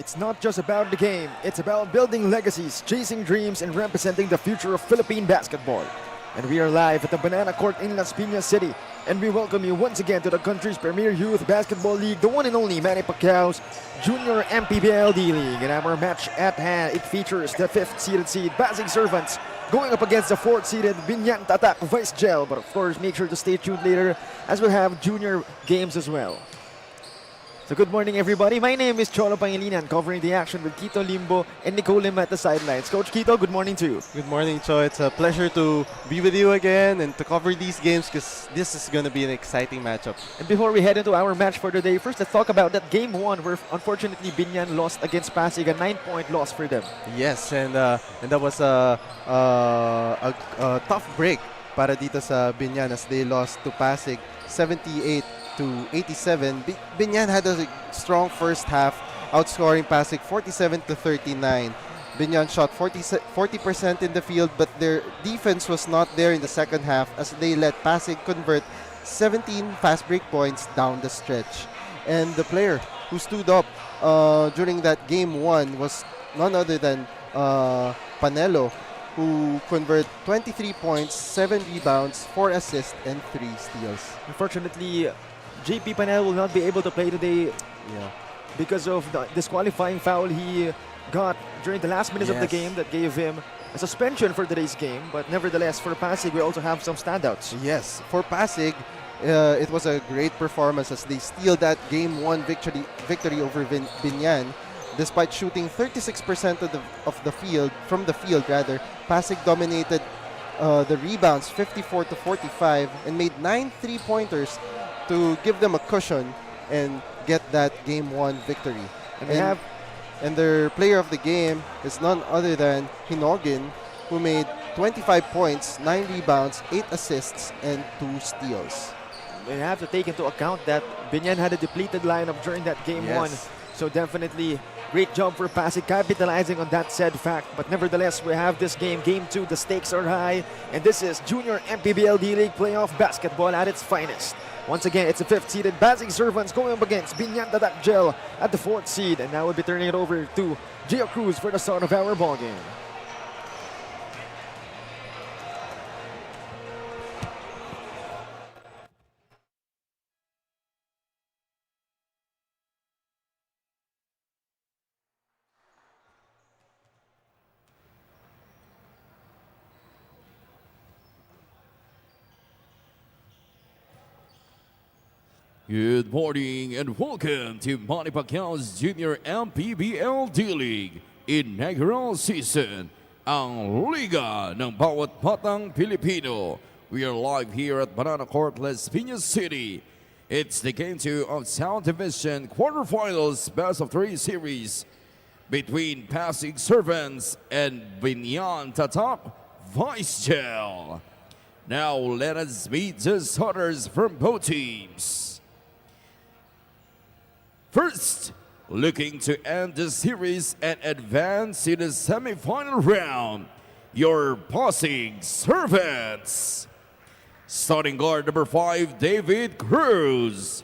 It's not just about the game, it's about building legacies, chasing dreams, and representing the future of Philippine basketball. And we are live at the Banana Court in Las Piñas City, and we welcome you once again to the country's premier youth basketball league, the one and only Manny Pacquiao's Junior MPBL D-League. And our match at hand, it features the 5th seed Pasig Servants going up against the 4th seeded Biñan Tatak Vice Gel. But of course, make sure to stay tuned later as we'll have junior games as well. So good morning, everybody. My name is Cholo Pangilinan, covering the action with Quito Limbo and Nicole Lim at the sidelines. Coach Quito, good morning to you. Good morning, Cho. It's a pleasure to be with you again and to cover these games because this is going to be an exciting matchup. And before we head into our match for today, first let's talk about that game 1 where unfortunately Biñan lost against Pasig, a 9-point loss for them. Yes, and that was a tough break para dito sa Biñan as they lost to Pasig 78 to 87. Biñan had a strong first half, outscoring Pasig 47 to 39. Biñan shot 40% in the field, but their defense was not there in the second half as they let Pasig convert 17 fast break points down the stretch. And the player who stood up during that game 1 was none other than Panelo, who converted 23 points, 7 rebounds, 4 assists, and 3 steals. Unfortunately, JP Panel will not be able to play today because of the disqualifying foul he got during the last minutes of the game that gave him a suspension for today's game. But nevertheless, for Pasig, we also have some standouts. Yes, for Pasig, it was a great performance as they steal that game 1 victory over Biñan. Despite shooting 36% of the field, Pasig dominated the rebounds 54 to 45 and made 9 3-pointers to give them a cushion and get that game 1 victory. And their player of the game is none other than Hinogin, who made 25 points, 9 rebounds, 8 assists, and 2 steals. We have to take into account that Biñan had a depleted lineup during that game 1. So definitely great job for Pasig capitalizing on that said fact. But nevertheless, we have this game 2. The stakes are high. And this is Junior MPBL D-League playoff basketball at its finest. Once again, it's a 5th seeded Pasig Servants going up against Biñan Tatak Gel at the 4th seed. And now we'll be turning it over to Gio Cruz for the start of our ballgame. Good morning and welcome to Manny Pacquiao's Junior MPBL D-League Inaugural Season, ang Liga ng Bawat Batang Pilipino. We are live here at Banana Court, Las Piñas City. It's the Game 2 of South Division Quarterfinals Best of 3 series between Pasig Servants and Biñan Tatak Vice Gel. Now let us meet the starters from both teams. First, looking to end the series and advance to the semifinal round, your Pasig Servants. Starting guard number 5, David Cruz.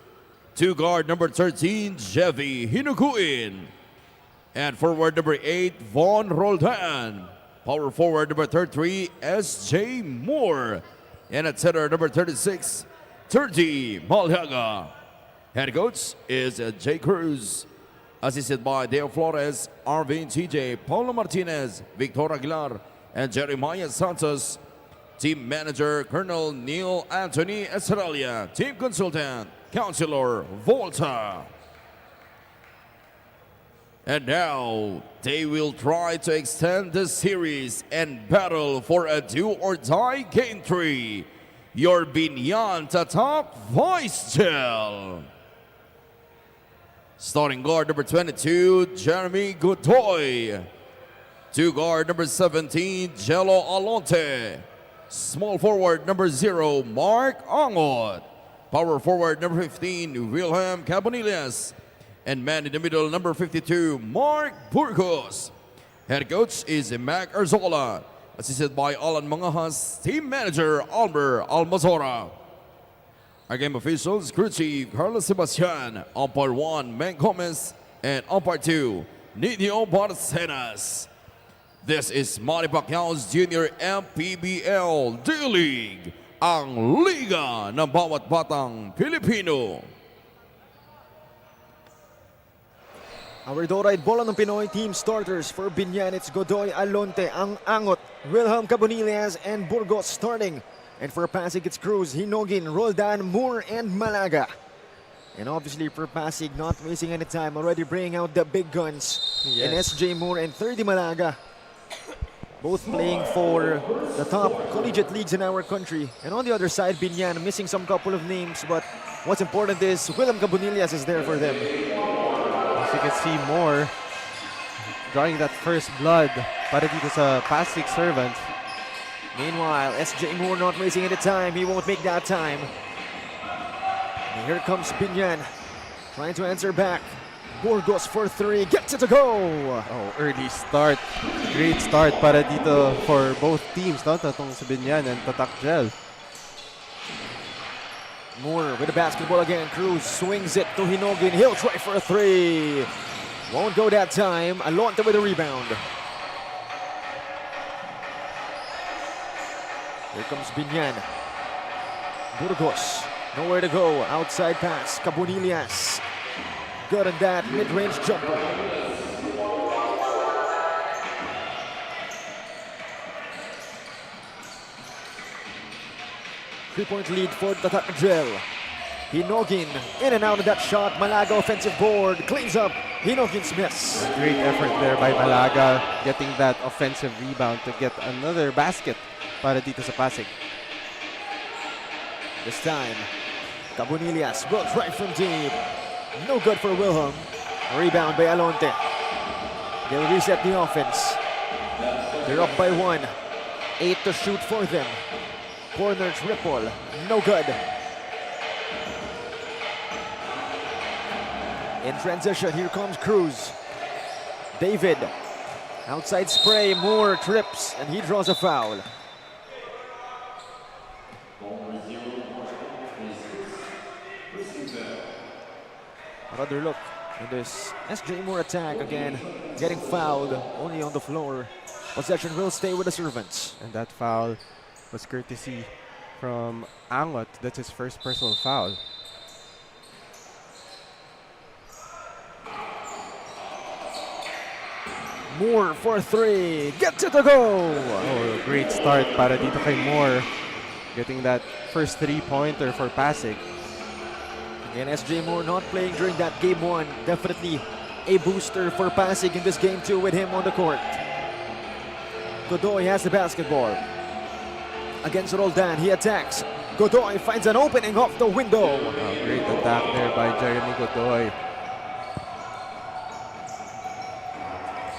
2 guard number 13, Jevy Hinukuin. And forward number 8, Von Roldan. Power forward number 33, S.J. Moore. And at center number 36, Terdy Malhaga. Head coach is J. Cruz, assisted by Deo Flores, Arvin TJ, Paulo Martinez, Victor Aguilar, and Jeremiah Santos. Team manager, Colonel Neil Anthony Estrella. Team consultant, Counselor Volta. And now, they will try to extend the series and battle for a do-or-die Game 3. Your Biñan Tatak Vice Gel. Starting guard number 22, Jeremy Godoy. 2 guard number 17, Jello Alonte. Small forward number 0, Mark Angot. Power forward number 15, Wilhelm Cabanillas. And man in the middle, number 52, Mark Burgos. Head coach is Mac Arzola, assisted by Alan Mangahas, team manager Almer Almazora. Our game officials, crew chief Carlos Sebastian, umpire 1, Men Gomez, and umpire 2, Nino Barcenas. This is Manny Pacquiao's Junior MPBL D-League, ang liga ng bawat batang Pilipino. Our Dorayed bola ng Pinoy team starters for Biñan, it's Godoy, Alonte, Ang Angot, Wilhelm Cabonillas, and Burgos starting. And for Pasig, it's Cruz, Hinogin, Roldan, Moore, and Malaga. And obviously for Pasig, not wasting any time, already bringing out the big guns. Yes. And SJ Moore and 30 Malaga. Both playing for the top collegiate leagues in our country. And on the other side, Biñan missing some couple of names, but what's important is Wilhelm Cabonillas is there for them. As you can see, Moore drawing that first blood para dito sa Pasig servant. Meanwhile, SJ Moore not wasting any time. He won't make that time. And here comes Biñan trying to answer back. Burgos for 3, gets it to go! Oh, early start. Great start para dito for both teams, no? Tatong sa Biñan and Tatak Gel. Moore with the basketball again. Cruz swings it to Hinogin. He'll try for a 3. Won't go that time. Alonte with a rebound. Here comes Biñan. Burgos, nowhere to go. Outside pass. Cabonillas. Good on that mid-range jumper. Three-point lead for Tatak Gel. Hinogin in and out of that shot. Malaga offensive board. Cleans up. Hinogin's miss. Great effort there by Malaga, getting that offensive rebound to get another basket para dito sa Pasig. This time, Cabonillas will try from deep. No good for Wilhelm. Rebound by Alonte. They'll reset the offense. They're up by 1. 8 to shoot for them. Corner triple. No good. In transition, here comes Cruz. David. Outside spray. Moore trips, and he draws a foul. Another look in this SJ Moore attack again, getting fouled only on the floor. Possession will stay with the servants. And that foul was courtesy from Angot. That's his first personal foul. Moore for 3, gets it to go! Oh, great start para dito kay Moore. Getting that first three-pointer for Pasig. Again, SJ Moore not playing during that game 1. Definitely a booster for Pasig in this game 2 with him on the court. Godoy has the basketball. Against Roldan, he attacks. Godoy finds an opening off the window. Oh, great attack there by Jeremy Godoy.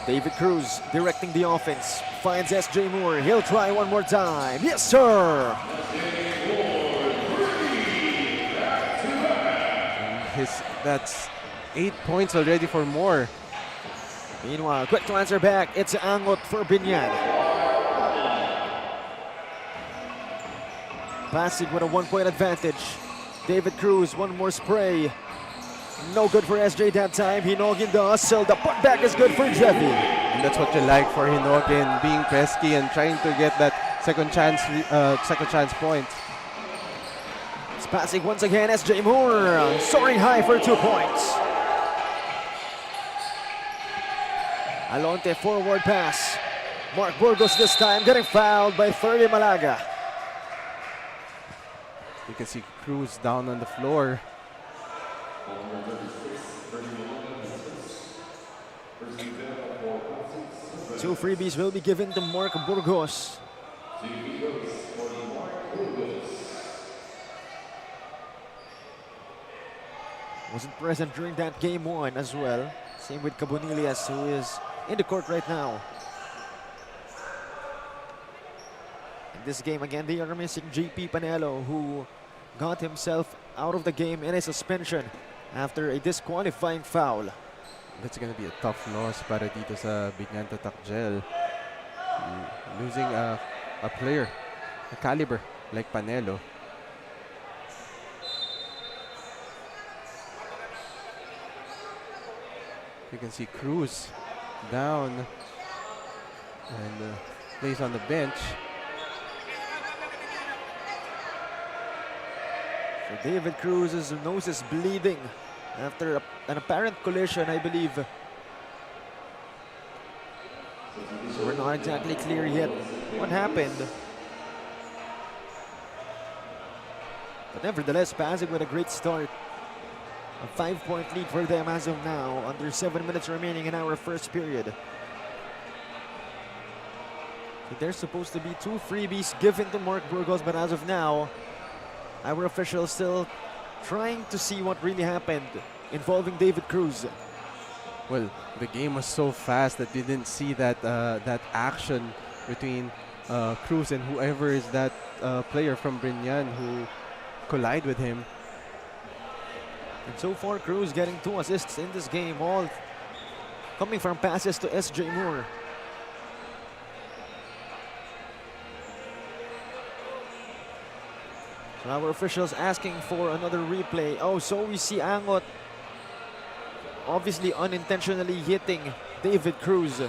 David Cruz directing the offense. Finds SJ Moore. He'll try one more time. Yes, sir! That's 8 points already for Moore. Meanwhile, quick to answer back. It's Angot for Biñan. Pasig with a 1-point advantage. David Cruz, one more spray. No good for SJ that time. Hinogin the hustle. The putback is good for Jeffy. And that's what you like for Hinogin, being pesky and trying to get that second chance point. It's Pasig once again. SJ Moore soaring high for 2 points. Alonte forward pass. Mark Burgos this time getting fouled by 30 Malaga. You can see Cruz down on the floor. Two freebies will be given to Mark Burgos. Wasn't present during that game 1 as well. Same with Cabonillas, who is in the court right now. In this game again, they are missing JP Panelo, who got himself out of the game in a suspension after a disqualifying foul. That's going to be a tough loss para dito sa Biñan Tatak Gel. Losing a player, a caliber like Panelo. You can see Cruz down and plays on the bench. So David Cruz's nose is bleeding after an apparent collision, I believe. So we're not exactly clear yet what happened. But nevertheless, Pasig with a great start. A 5-point lead for them as of now, under 7 minutes remaining in our first period. So there's supposed to be 2 freebies given to Mark Burgos, but as of now, our officials still trying to see what really happened involving David Cruz. Well, the game was so fast that we didn't see that that action between Cruz and whoever is that player from Biñan who collide with him. And so far, Cruz getting 2 assists in this game, all coming from passes to SJ Moore. So our officials asking for another replay. Oh, so we see Angot obviously unintentionally hitting David Cruz.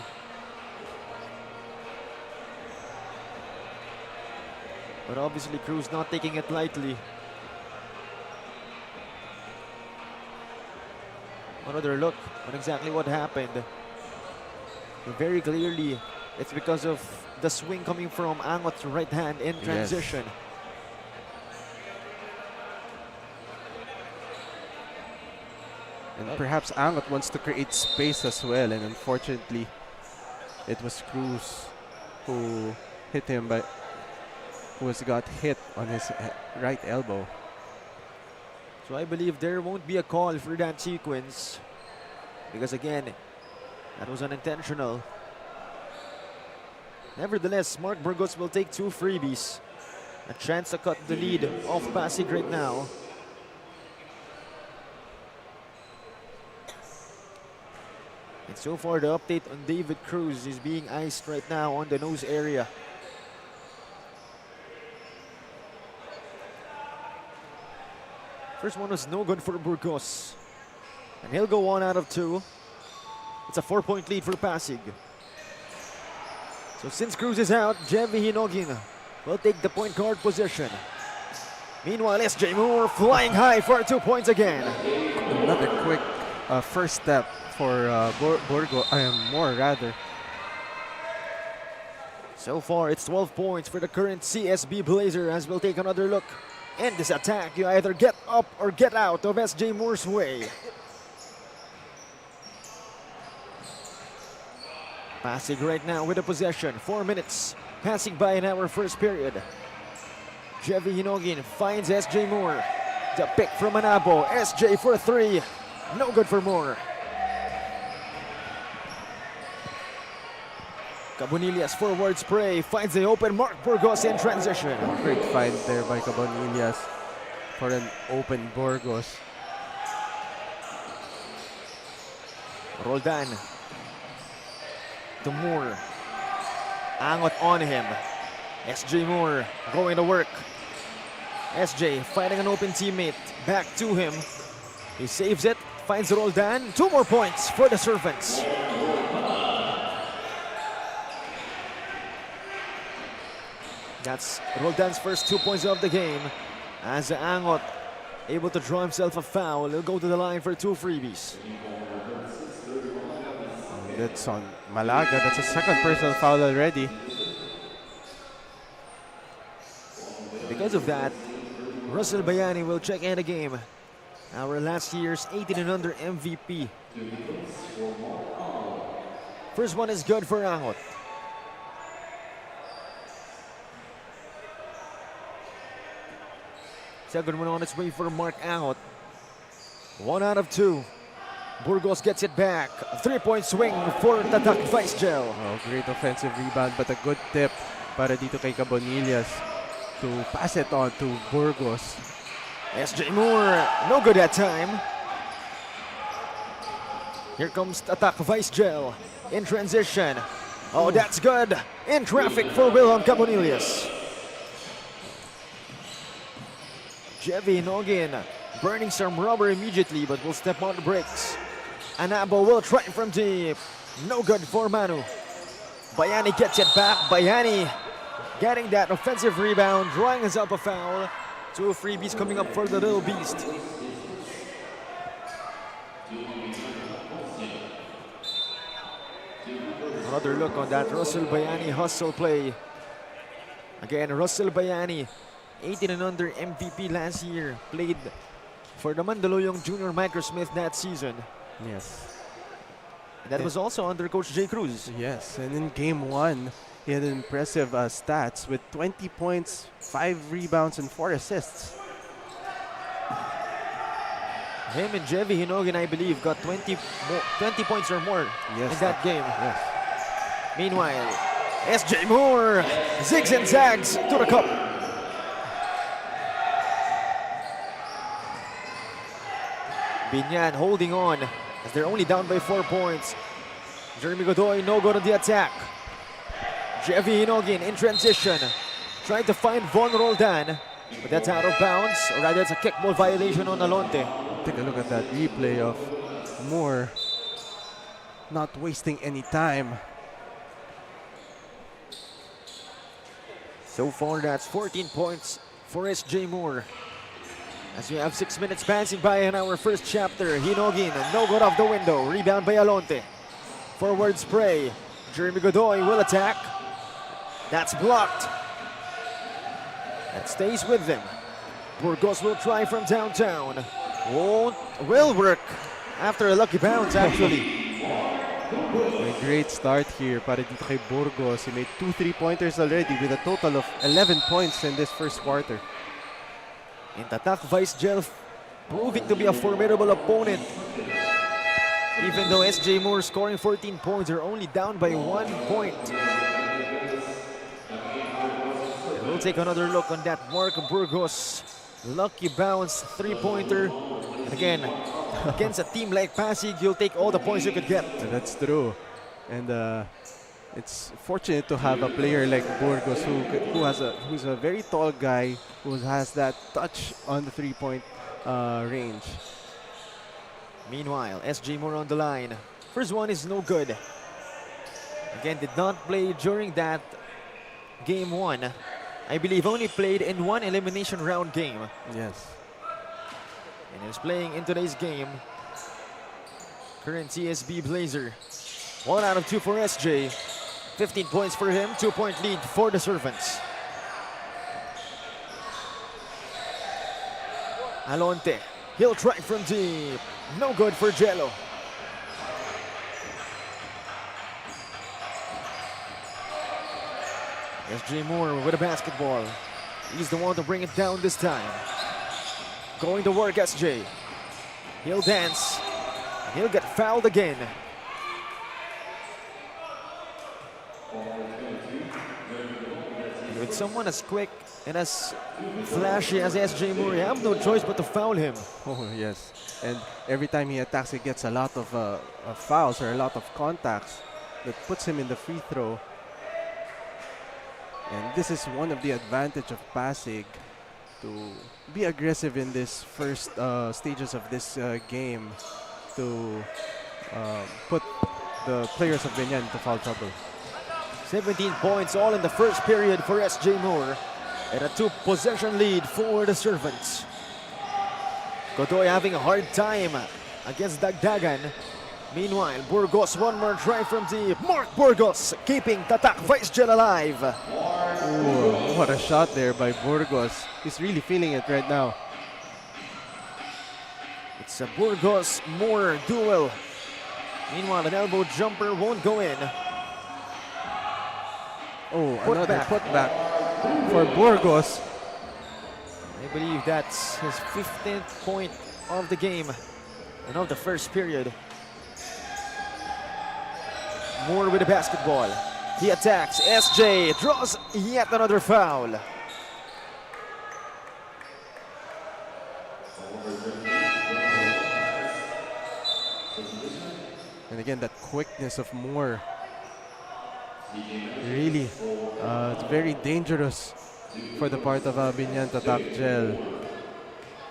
But obviously Cruz not taking it lightly. Another look on exactly what happened. Very clearly, it's because of the swing coming from Angot's right hand in transition. Yes. And perhaps Angot wants to create space as well, and unfortunately, it was Cruz who hit him, but who got hit on his right elbow. So I believe there won't be a call for that sequence, because again, that was unintentional. Nevertheless, Mark Burgos will take 2 freebies. A chance to cut the lead off Pasig right now. And so far, the update on David Cruz is being iced right now on the nose area. First one was no good for Burgos. And he'll go 1 out of 2. It's a 4-point lead for Pasig. So since Cruz is out, Jevy Hinogin will take the point guard position. Meanwhile, SJ Moore flying high for 2 points again. Another quick first step for Moore rather. So far, it's 12 points for the current CSB Blazer as we'll take another look. In this attack, you either get up or get out of SJ Moore's way. Pasig right now with the possession. 4 minutes passing by in our first period. Jevy Hinogin finds SJ Moore. The pick from Manabo. SJ for 3. No good for Moore. Cabonillas forward spray finds the open Mark Burgos in transition. Great find there by Cabonillas for an open Burgos. Roldan to Moore. Angot on him. SJ Moore going to work. SJ fighting an open teammate. Back to him. He saves it. Finds Roldan. 2 more points for the Servants. That's Roldan's first 2 points of the game. As Angot able to draw himself a foul, he'll go to the line for 2 freebies. That's on Malaga. That's a second personal foul already. Because of that, Russell Bayani will check in the game. Our last year's 18 and under MVP. First one is good for Angot. Second one on its way for Mark Angot. 1 out of 2. Burgos gets it back. A 3-point swing for Tatak Vice Gel. Oh, great offensive rebound, but a good tip para dito kay Cabonillas to pass it on to Burgos. SJ Moore, no good that time. Here comes Tatak Vice Gel in transition. Oh, that's good. In traffic for Wilhelm Cabonillas. Jevy Hinogin burning some rubber immediately, but will step on the brakes. Anabo will try from the No good for Manu. Bayani gets it back. Bayani getting that offensive rebound, drawing himself a foul. 2 freebies coming up for the little beast. Another look on that Russell Bayani hustle play. Again, Russell Bayani, 18 and under MVP last year, played for the Mandaluyong Junior Microsmith that season. Yes. That was also under Coach Jay Cruz. Yes, and in game 1, he had impressive stats with 20 points, 5 rebounds, and 4 assists. Him and Jevy Hinogin, I believe, got 20 points or more in that game. Yes. Meanwhile, SJ Moore zigs and zags to the cup. Biñan holding on as they're only down by 4 points. Jeremy Godoy no good on the attack. Jevy Hinogin in transition, trying to find Von Roldan, but that's out of bounds, or rather it's a kickball violation on Alonte. Take a look at that replay of Moore not wasting any time. So far, that's 14 points for SJ Moore. As we have 6 minutes passing by in our first chapter, Hinogin, no good off the window. Rebound by Alonte. Forward spray. Jeremy Godoy will attack. That's blocked. That stays with them. Burgos will try from downtown. Will work after a lucky bounce, actually. A great start here para dito kay Burgos. He made 2 3-pointers already with a total of 11 points in this first quarter. And Tatak Vice Gel proving to be a formidable opponent. Even though SJ Moore scoring 14 points, are only down by 1 point. And we'll take another look on that Mark Burgos. Lucky bounce, 3-pointer. And again, against a team like Pasig, you'll take all the points you could get. That's true. And it's fortunate to have a player like Burgos who's a very tall guy who has that touch on the 3-point range. Meanwhile, SJ Moore on the line. First one is no good. Again, did not play during that game 1. I believe only played in 1 elimination round game. Yes. And is playing in today's game. Current TSB Blazer. 1 out of 2 for SJ. 15 points for him, 2-point lead for the Servants. Alonte, he'll try from deep. No good for Jello. SJ Moore with a basketball. He's the one to bring it down this time. Going to work, SJ. He'll dance. He'll get fouled again. With someone as quick and as flashy as SJ Moore, you have no choice but to foul him. Oh, yes. And every time he attacks, he gets a lot of fouls or a lot of contacts that puts him in the free throw. And this is one of the advantage of Pasig, to be aggressive in this first stages of this game, to put the players of Biñan into foul trouble. 17 points all in the first period for SJ Moore, and a 2-possession lead for the Servants. Godoy having a hard time against Dagdagan. Meanwhile, Burgos, one more try from deep. Mark Burgos keeping Tatak Vice Gel alive. Ooh, what a shot there by Burgos. He's really feeling it right now. It's a Burgos-Moore duel. Meanwhile, an elbow jumper won't go in. Oh, Put another back. putback for Burgos. I believe that's his 15th point of the game and of the first period. Moore with the basketball. He attacks. SJ draws yet another foul. And again, that quickness of Moore. Really, it's very dangerous for the part of Biñan Tatak Gel.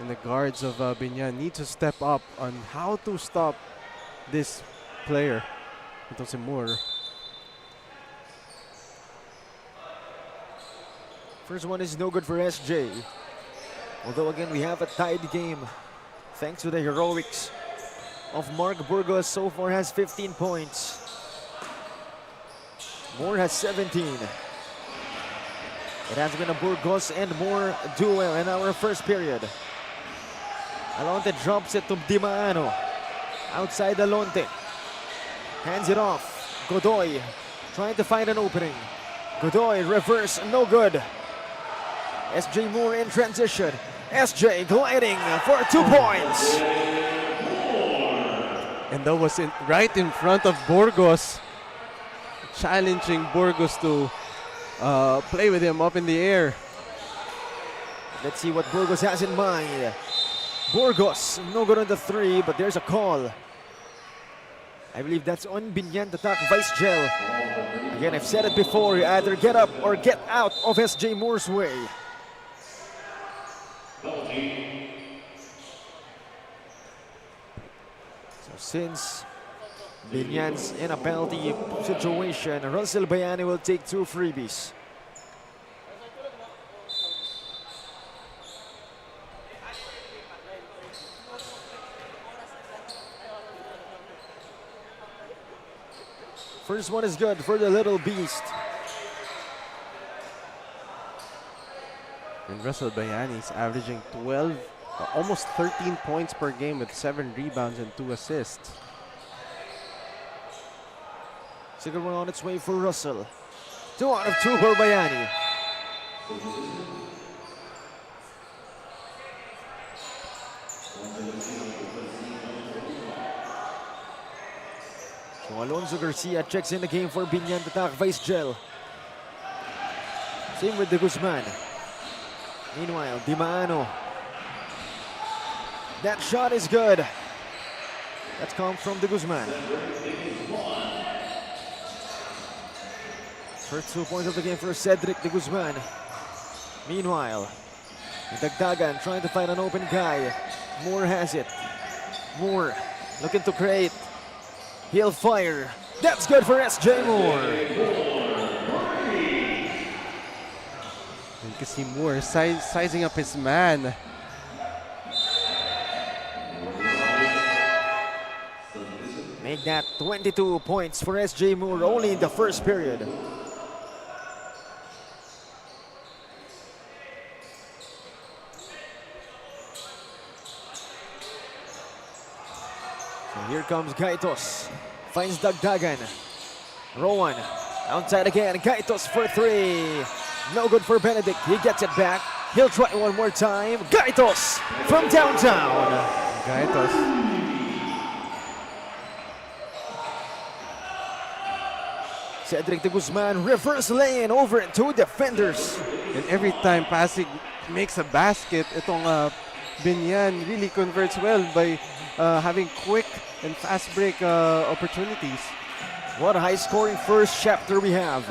And the guards of Biñan need to step up on how to stop this player. Ito si Moore. First one is no good for SJ. Although again, we have a tied game. Thanks to the heroics of Mark Burgos, so far has 15 points. Moore has 17. It has been a Burgos and Moore duel in our first period. Alonte drops it to Di Maano. Outside Alonte. Hands it off. Godoy trying to find an opening. Godoy reverse, no good. SJ Moore in transition. SJ gliding for 2 points. And that was right in front of Burgos. Challenging Burgos to play with him up in the air. Let's see what Burgos has in mind. Burgos, no good on the 3, but there's a call. I believe that's on Biñan Tatak, Vice Gel. Again, I've said it before, you either get up or get out of SJ Moore's way. So since Biñan's in a penalty situation, Russell Bayani will take 2 freebies. First one is good for the little beast. And Russell Bayani is averaging 12, almost 13 points per game with 7 rebounds and 2 assists. Second one on its way for Russell. 2 out of 2 for Bayani. So Alonso Garcia checks in the game for Biñan Tatak, Vice Gel. Same with De Guzman. Meanwhile, Di Maano. That shot is good. That's come from De Guzman. First 2 points of the game for Cedric De Guzman. Meanwhile, Dagdagan trying to find an open guy. Moore has it. Moore looking to create. He'll fire. That's good for SJ Moore. You can see Moore sizing up his man. Make that 22 points for SJ Moore only in the first period. So here comes Gaitos. Finds Dagdagan. Rowan outside again. Gaitos for 3. No good for Benedict. He gets it back. He'll try one more time. Gaitos from downtown. Gaitos. Cedric De Guzman reverse lane over 2 defenders. And every time Pasig makes a basket, itong Biñan really converts well by having quick and fast break opportunities. What a high-scoring first chapter we have.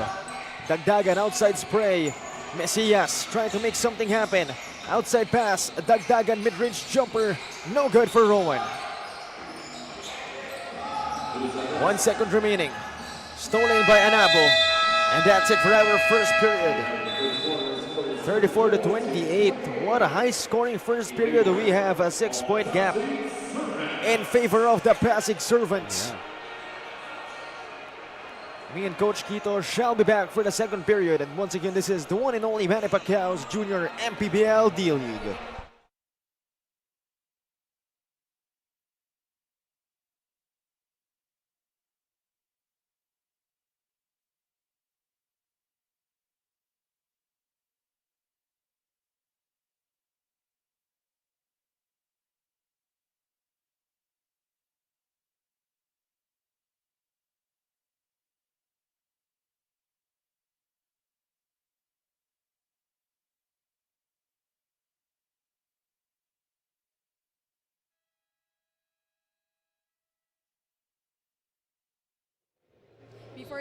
Dagdagan outside spray. Mesias trying to make something happen. Outside pass. Dagdagan mid-range jumper. No good for Rowan. 1 second remaining. Stolen by Anabo. And that's it for our first period. 34-28. What a high-scoring first period. We have a 6-point gap in favor of the Pasig Servants. Me and Coach Quito shall be back for the second period. And once again, this is the one and only Manny Pacquiao's Junior MPBL D-League.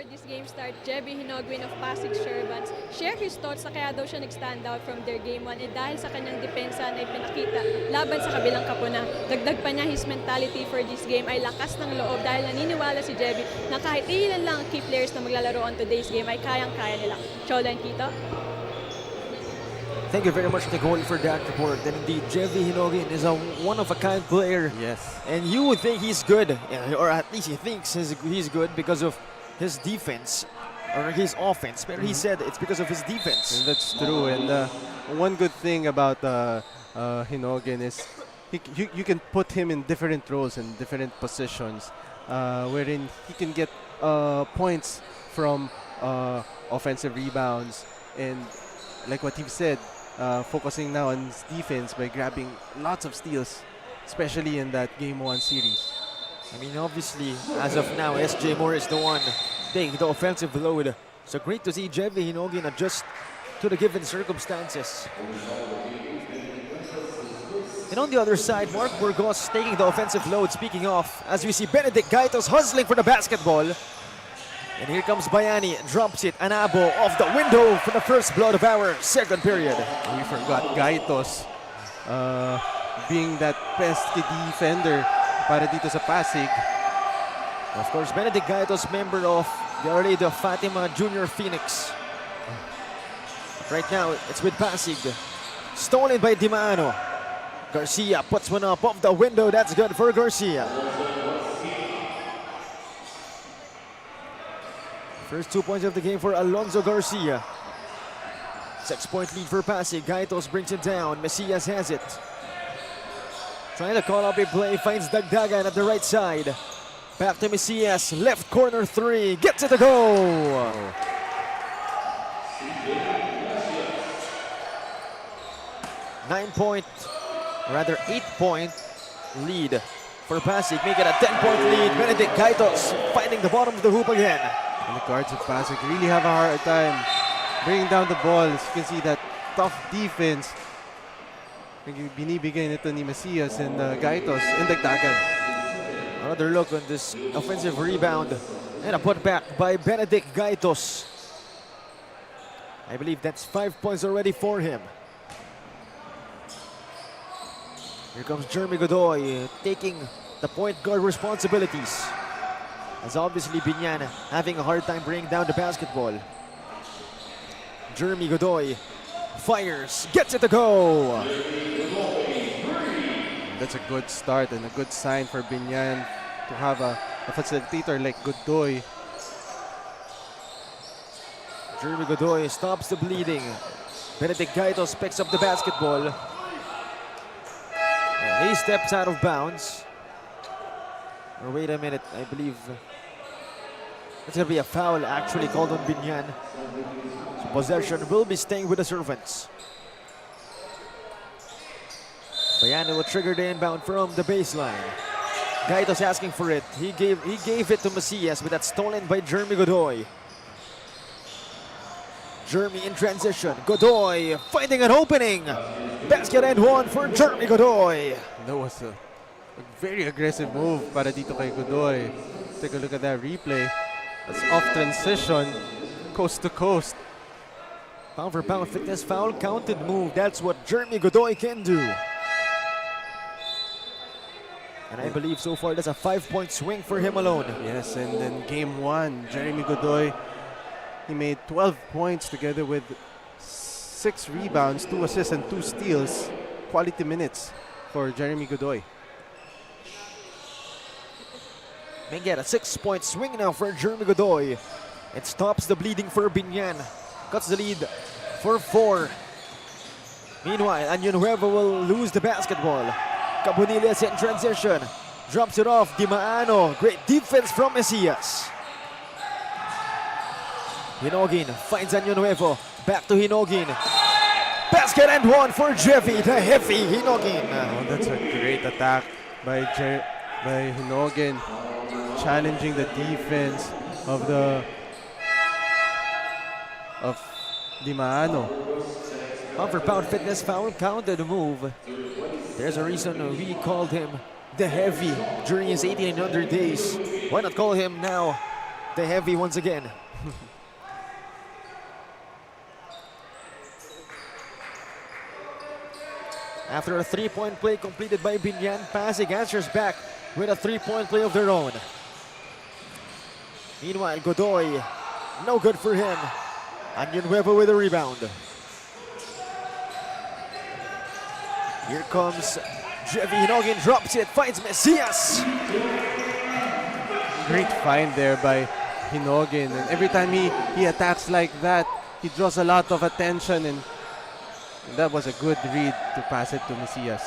before this game start, Jebby Hinogwin of Pasig Servants share his thoughts na kaya daw siya nag-stand out from their game 1 dahil sa kanyang depensa na ipinakita laban sa kabilang kapuna. Dagdag pa niya his mentality for this game ay lakas ng loob dahil naniniwala si Jebby na kahit ilan lang ang key players na maglalaro on today's game ay kayang-kaya nila. Chola and Kito? Thank you very much, Nicole, for that report. And indeed, Jevy Hinogin is a one-of-a-kind player. Yes. And you would think he's good, or at least he thinks he's good because of his defense, or his offense. But he said it's because of his defense. And that's true. And one good thing about Hinogin is you can put him in different roles and different positions, wherein he can get points from offensive rebounds, and like what he said, focusing now on his defense by grabbing lots of steals, especially in that Game 1 series. I mean, obviously, as of now, SJ Moore is the one taking the offensive load. So great to see Jevy Hinogin adjust to the given circumstances. And on the other side, Mark Burgos taking the offensive load. Speaking of, as we see Benedict Gaitos hustling for the basketball. And here comes Bayani, drops it, Anabo off the window for the first blood of our second period. We forgot Gaitos being that pesky defender para dito sa Pasig. Of course, Benedict Gaitos, member of the Our Lady of Fatima Junior Phoenix. Right now, it's with Pasig. Stolen by Dimano. Garcia puts one up off the window. That's good for Garcia. First 2 points of the game for Alonzo Garcia. 6-point lead for Pasig. Gaitos brings it down. Mesias has it. Trying to call up a play. Finds Dagdagan at the right side. Back to Mesias. Left corner three. Gets it to go. 9-point, rather 8-point lead for Pasig. Make it a 10-point lead. Benedict Gaitos finding the bottom of the hoop again. And the guards of Pasig really have a hard time bringing down the ball. As you can see, that tough defense. Binibigay nito ni Mesias and Gaitos and Dagdagan. Another look on this offensive rebound. And a putback by Benedict Gaitos. I believe that's 5 points already for him. Here comes Jeremy Godoy taking the point guard responsibilities. As obviously Biñan having a hard time bringing down the basketball. Jeremy Godoy fires, gets it to go. That's a good start and a good sign for Biñan to have a facilitator like Godoy. Jeremy Godoy stops the bleeding. Benedict Gaitos picks up the basketball. And he steps out of bounds. Or wait a minute, I believe it's going to be a foul actually called on Biñan. So possession will be staying with the Servants. Bayani will trigger the inbound from the baseline. Gaitos asking for it. He gave it to Mesias, but that's stolen by Jeremy Godoy. Jeremy in transition. Godoy finding an opening. Basket and one for Jeremy Godoy. That was a very aggressive move para dito kay Godoy. Take a look at that replay. That's off transition, coast to coast. Pound for pound fitness foul counted move. That's what Jeremy Godoy can do. And I believe so far that's a 5-point swing for him alone. Yes, and then game 1, Jeremy Godoy, he made 12 points together with 6 rebounds, 2 assists, and 2 steals. Quality minutes for Jeremy Godoy. May get a 6-point swing now for Jeremy Godoy. It stops the bleeding for Biñan. Cuts the lead for 4. Meanwhile, Año will lose the basketball. Caboniles in transition. Drops it off. Di Maano. Great defense from Mesias. Hinogin finds Año. Back to Hinogin. Basket and one for Jeffy, the heavy Hinogin. Oh, that's a great attack by Hinogin, challenging the defense of Di Maano. Pound for pound fitness foul counted move. There's a reason we called him the heavy during his 18 and under days. Why not call him now the heavy once again. After a three-point play completed by Biñan, Pasig answers back with a three-point play of their own. Meanwhile, Godoy, no good for him. Año Nuevo with a rebound. Here comes Jevi Hinogin, drops it, finds Mesias. Great find there by Hinogin. And every time he attacks like that, he draws a lot of attention, and that was a good read to pass it to Mesias.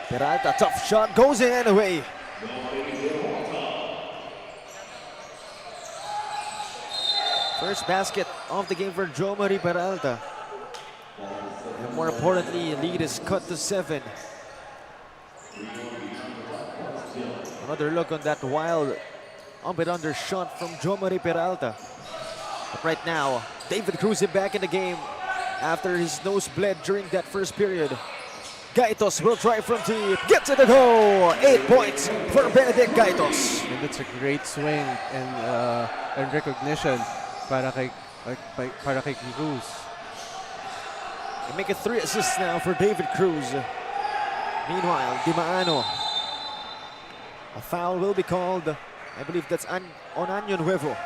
Peralta, tough shot, goes in anyway. First basket of the game for Jo Marie Peralta. And more importantly, lead is cut to 7. Another look on that wild up-and-under shot from Jo Marie Peralta. But right now, David Cruz is back in the game after his nose bled during that first period. Gaitos will try from deep, gets it to go! 8 points for Benedict Gaitos. And that's a great swing and recognition para kay Cruz. They make it 3 assists now for David Cruz. Meanwhile, Di Maano. A foul will be called. I believe that's on Año Nuevo.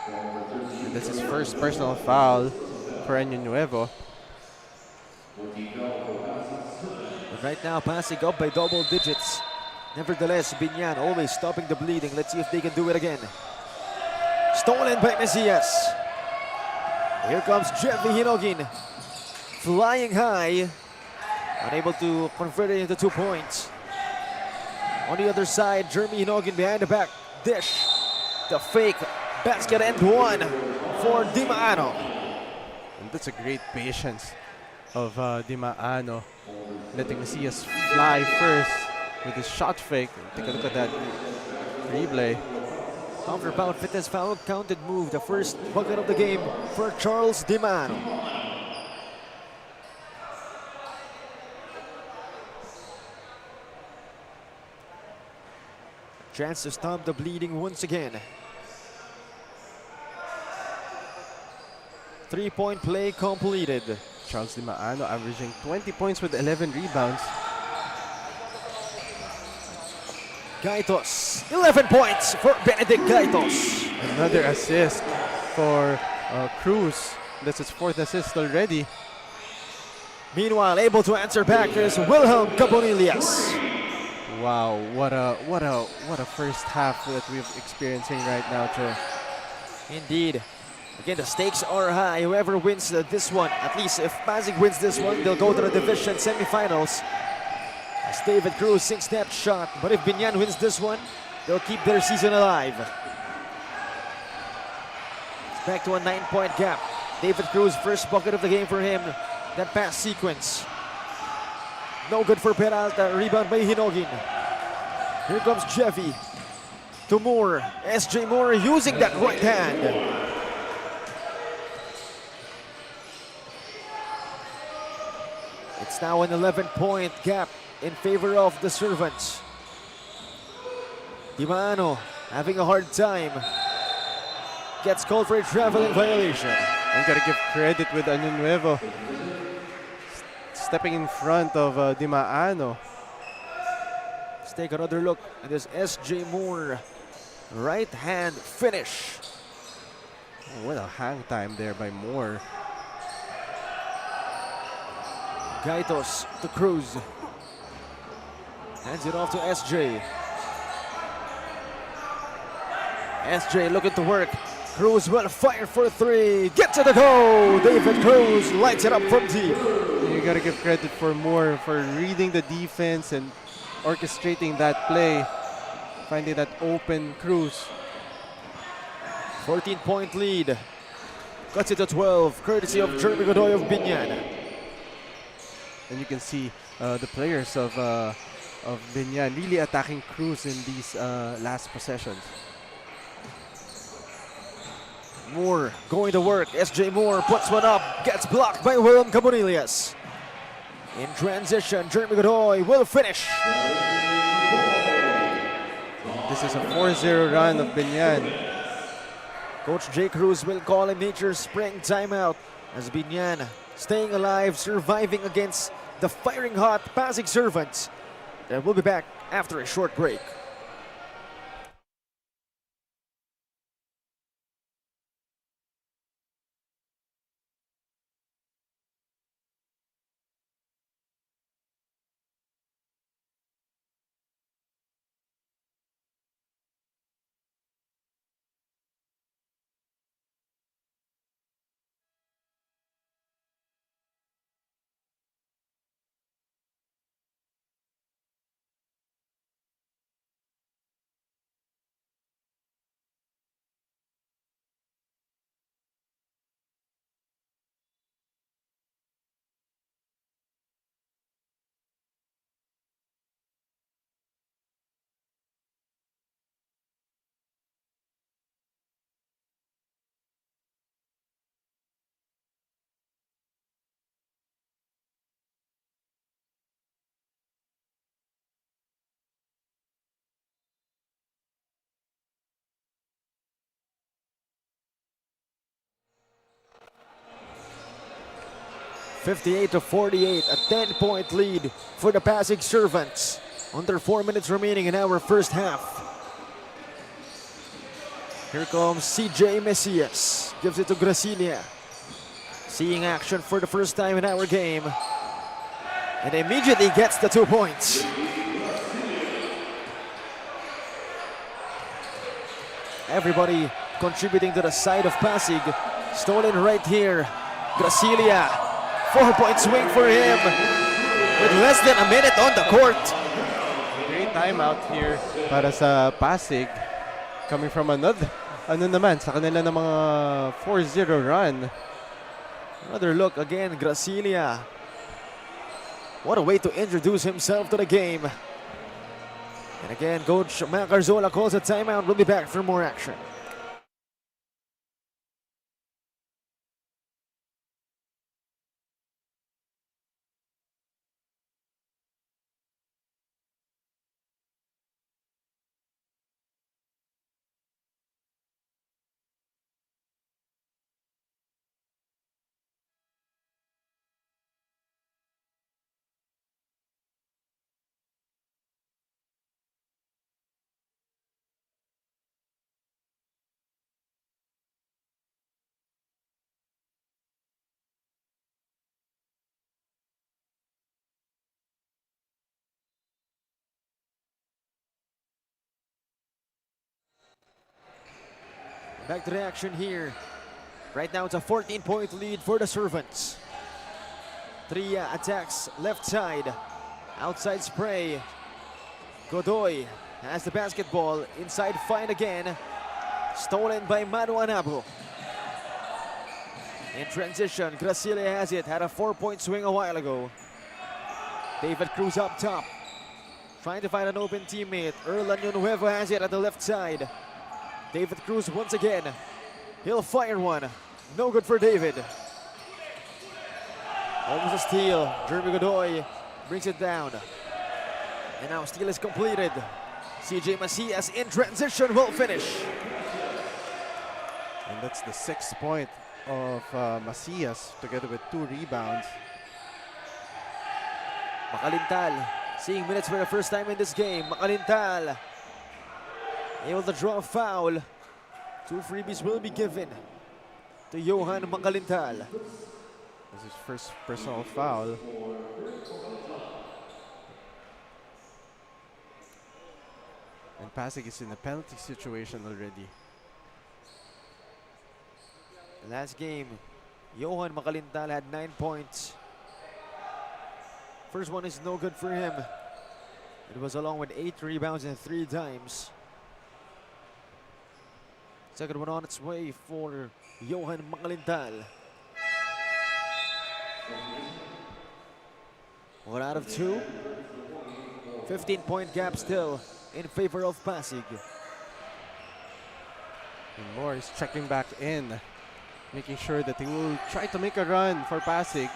And that's his first personal foul for Año Nuevo. But right now, Pasig up by double digits. Nevertheless, Biñan always stopping the bleeding. Let's see if they can do it again. Stolen by Mesias. Here comes Jevi Hinogin. Flying high. Unable to convert it into 2 points. On the other side, Jeremy Hinogin behind the back. Dish. The fake basket and one for Di Maano. And that's a great patience of Di Maano, letting Mesias fly first with his shot fake. Take a look at that replay. Counterbound fitness foul counted move. The first bucket of the game for Charles Di Maano. Chance to stop the bleeding once again. 3-point play completed. Charles Di Maano averaging 20 points with 11 rebounds. Gaitos, 11 points for Benedict Gaitos. Another assist for Cruz. That's his 4th assist already. Meanwhile, able to answer back is Wilhelm Cabonillas. Wow, what a first half that we're experiencing right now, Joe. Indeed. Again, the stakes are high. Whoever wins this one, at least if Pasig wins this one, they'll go to the division semifinals. As David Cruz sinks that shot. But if Biñan wins this one, they'll keep their season alive. It's back to a 9-point gap. David Cruz, first bucket of the game for him. That pass sequence. No good for Peralta. Rebound by Hinogin. Here comes Jevi. To Moore. SJ Moore using that right hand. It's now an 11-point gap in favor of the Servants. Di Maano having a hard time. Gets called for a traveling violation. And gotta give credit with Año Nuevo stepping in front of Di Maano. Let's take another look at this SJ Moore right hand finish. Oh, what a hang time there by Moore. Gaitos to Cruz. Hands it off to SJ. SJ looking to work. Cruz will fire for 3. Gets it to go. David Cruz lights it up from deep. You gotta give credit for Moore for reading the defense and orchestrating that play. Finding that open Cruz. 14-point lead. Cuts it to 12. Courtesy of Jeremy Godoy of Biñan. And you can see the players of Biñan really attacking Cruz in these last possessions. Moore going to work. SJ Moore puts one up. Gets blocked by Wilhelm Cabonillas. In transition, Jeremy Godoy will finish. This is a 4-0 run of Biñan. Coach Jay Cruz will call a nature's spring timeout as Biñan staying alive, surviving against the firing hot Pasig Servants. And we'll be back after a short break. (58-48), a 10-point lead for the Pasig Servants. Under 4 minutes remaining in our first half. Here comes CJ Mesias. Gives it to Gracilia. Seeing action for the first time in our game. And immediately gets the 2 points. Everybody contributing to the side of Pasig. Stolen right here. Gracilia. 4-point swing for him. With less than a minute on the court. Great timeout here para sa Pasig. Coming from another, naman sa kanila ng mga 4-0 run. Another look again, Gracilia. What a way to introduce himself to the game. And again, Coach Macarzola calls a timeout. We'll be back for more action. Back to the action here. Right now it's a 14-point lead for the Servants. Tria attacks left side. Outside spray. Godoy has the basketball. Inside find again. Stolen by Manu Anabo. In transition, Gracilia has it. Had a 4-point swing a while ago. David Cruz up top. Trying to find an open teammate. Erlan Nuevo has it at the left side. David Cruz once again. He'll fire one. No good for David. Almost a steal. Jeremy Godoy brings it down. And now steal is completed. CJ Macias in transition will finish. And that's the 6th point of Macias together with 2 rebounds. Makalintal seeing minutes for the first time in this game. Makalintal able to draw a foul. 2 freebies will be given to Johan Makalintal. This is first personal foul. And Pasig is in a penalty situation already. Last game, Johan Makalintal had 9 points. First one is no good for him. It was along with 8 rebounds and 3 dimes. Second one on its way for Johan Makalintal. 1 out of 2. 15-point gap still in favor of Pasig. And Moore is checking back in, making sure that he will try to make a run for Pasig.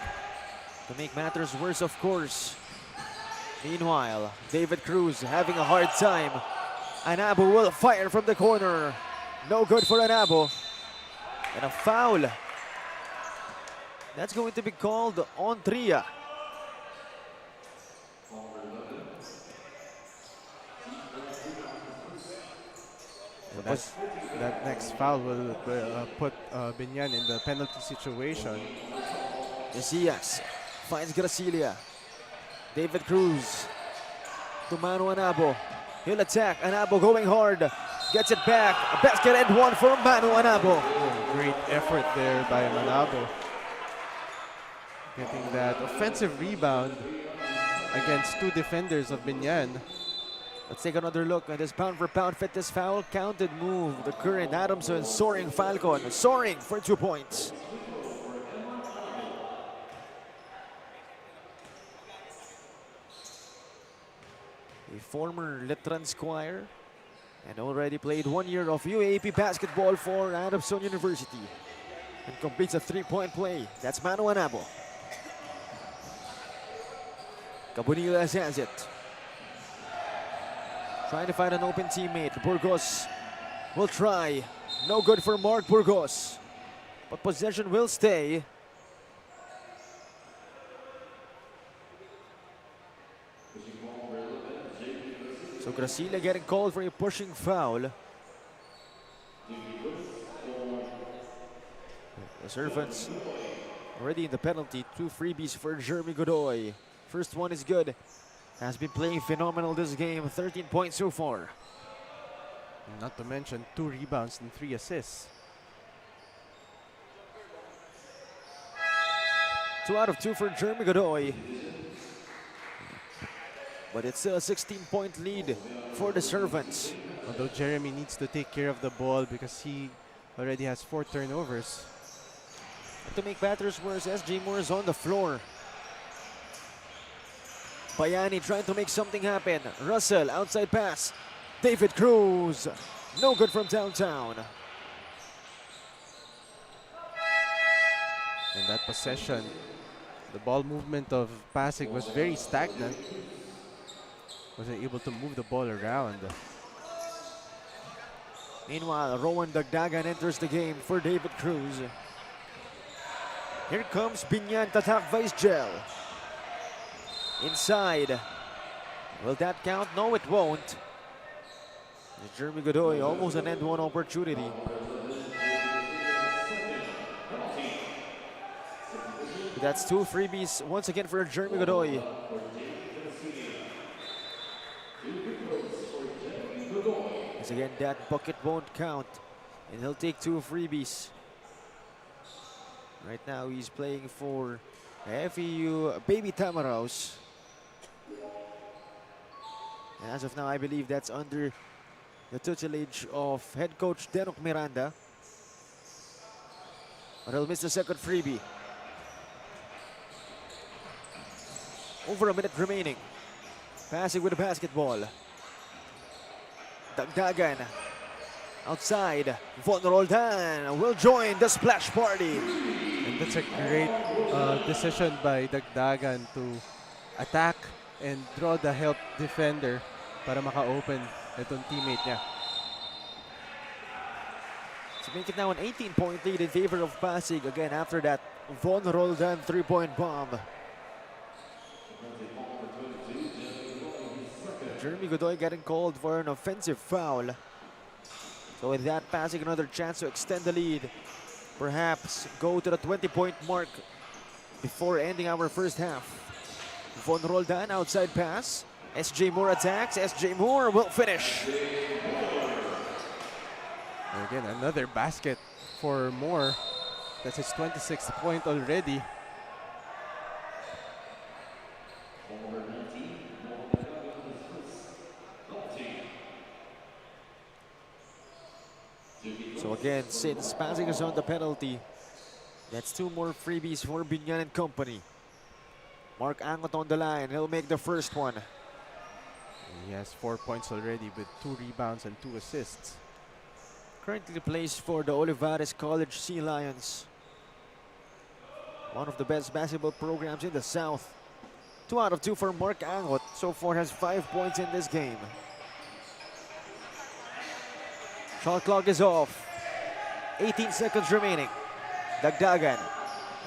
To make matters worse, of course. Meanwhile, David Cruz having a hard time Anabo will fire from the corner. No good for Anabo. And a foul. That's going to be called on Tria. That next foul will put Biñan in the penalty situation. Mesias finds Gracilia. David Cruz to Manu Anabo. He'll attack. Anabo going hard. Gets it back. A basket and one for Manu Anabo. Oh, great effort there by Manabo. Getting that offensive rebound against two defenders of Biñan. Let's take another look at this pound-for-pound fitness foul counted move. The current Adamson soaring Falcon, soaring for 2 points. A former Letran Squire and already played 1 year of UAP basketball for Adamson University and completes a 3-point play. That's Manu Anabo. Cabonilas has it. Trying to find an open teammate. Burgos will try. No good for Mark Burgos. But possession will stay. So Gracilia getting called for a pushing foul. The Servants already in the penalty. 2 freebies for Jeremy Godoy. First one is good. Has been playing phenomenal this game. 13 points so far. Not to mention 2 rebounds and 3 assists. 2 out of 2 for Jeremy Godoy. But it's still a 16-point lead for the Servants. Although Jeremy needs to take care of the ball because he already has 4 turnovers. To make matters worse, SJ Moore is on the floor. Bayani trying to make something happen. Russell, outside pass. David Cruz. No good from downtown. In that possession, the ball movement of Pasig was very stagnant. Wasn't able to move the ball around. Meanwhile, Rowan Dagdagan enters the game for David Cruz. Here comes Biñan Tatak Vice Gel. Inside. Will that count? No, it won't. Jeremy Godoy almost an end-one opportunity. That's 2 freebies once again for Jeremy Godoy. Once again, that bucket won't count. And he'll take 2 freebies. Right now, he's playing for FEU Baby Tamaraos. And as of now, I believe that's under the tutelage of head coach Denok Miranda. But he'll miss the second freebie. Over a minute remaining. Passing with the basketball. Dagdagan. Outside. Von Roldan will join the splash party. And that's a great decision by Dagdagan to attack and draw the help defender para maka-open itong teammate niya. To make it now an 18-point lead in favor of Pasig. Again, after that Von Roldan 3-point bomb. Jeremy Godoy getting called for an offensive foul. So with that, Pasig another chance to extend the lead. Perhaps go to the 20-point mark before ending our first half. Von Roldan, outside pass. SJ Moore attacks. SJ Moore will finish. And again, another basket for Moore. That's his 26th point already. So again, since Pasig is on the penalty, that's 2 more freebies for Biñan and company. Mark Angot on the line. He'll make the first one. He has 4 points already with 2 rebounds and 2 assists. Currently plays for the Olivares College Sea Lions. One of the best basketball programs in the South. 2 out of 2 for Mark Angot. So far has 5 points in this game. Shot clock is off. 18 seconds remaining. Dagdagan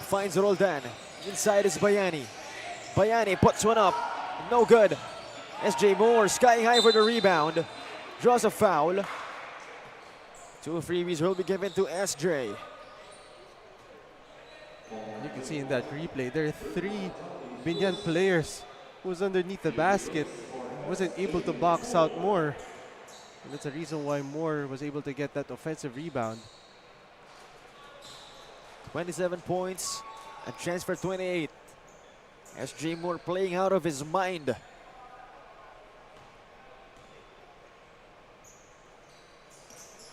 finds Roldan. Inside is Bayani. Bayani puts one up. No good. SJ Moore sky high for the rebound. Draws a foul. 2 freebies will be given to SJ. You can see in that replay, there are 3 Biñan players who was underneath the basket. Wasn't able to box out Moore. And that's the reason why Moore was able to get that offensive rebound. 27 points. A chance for 28. SJ Moore playing out of his mind.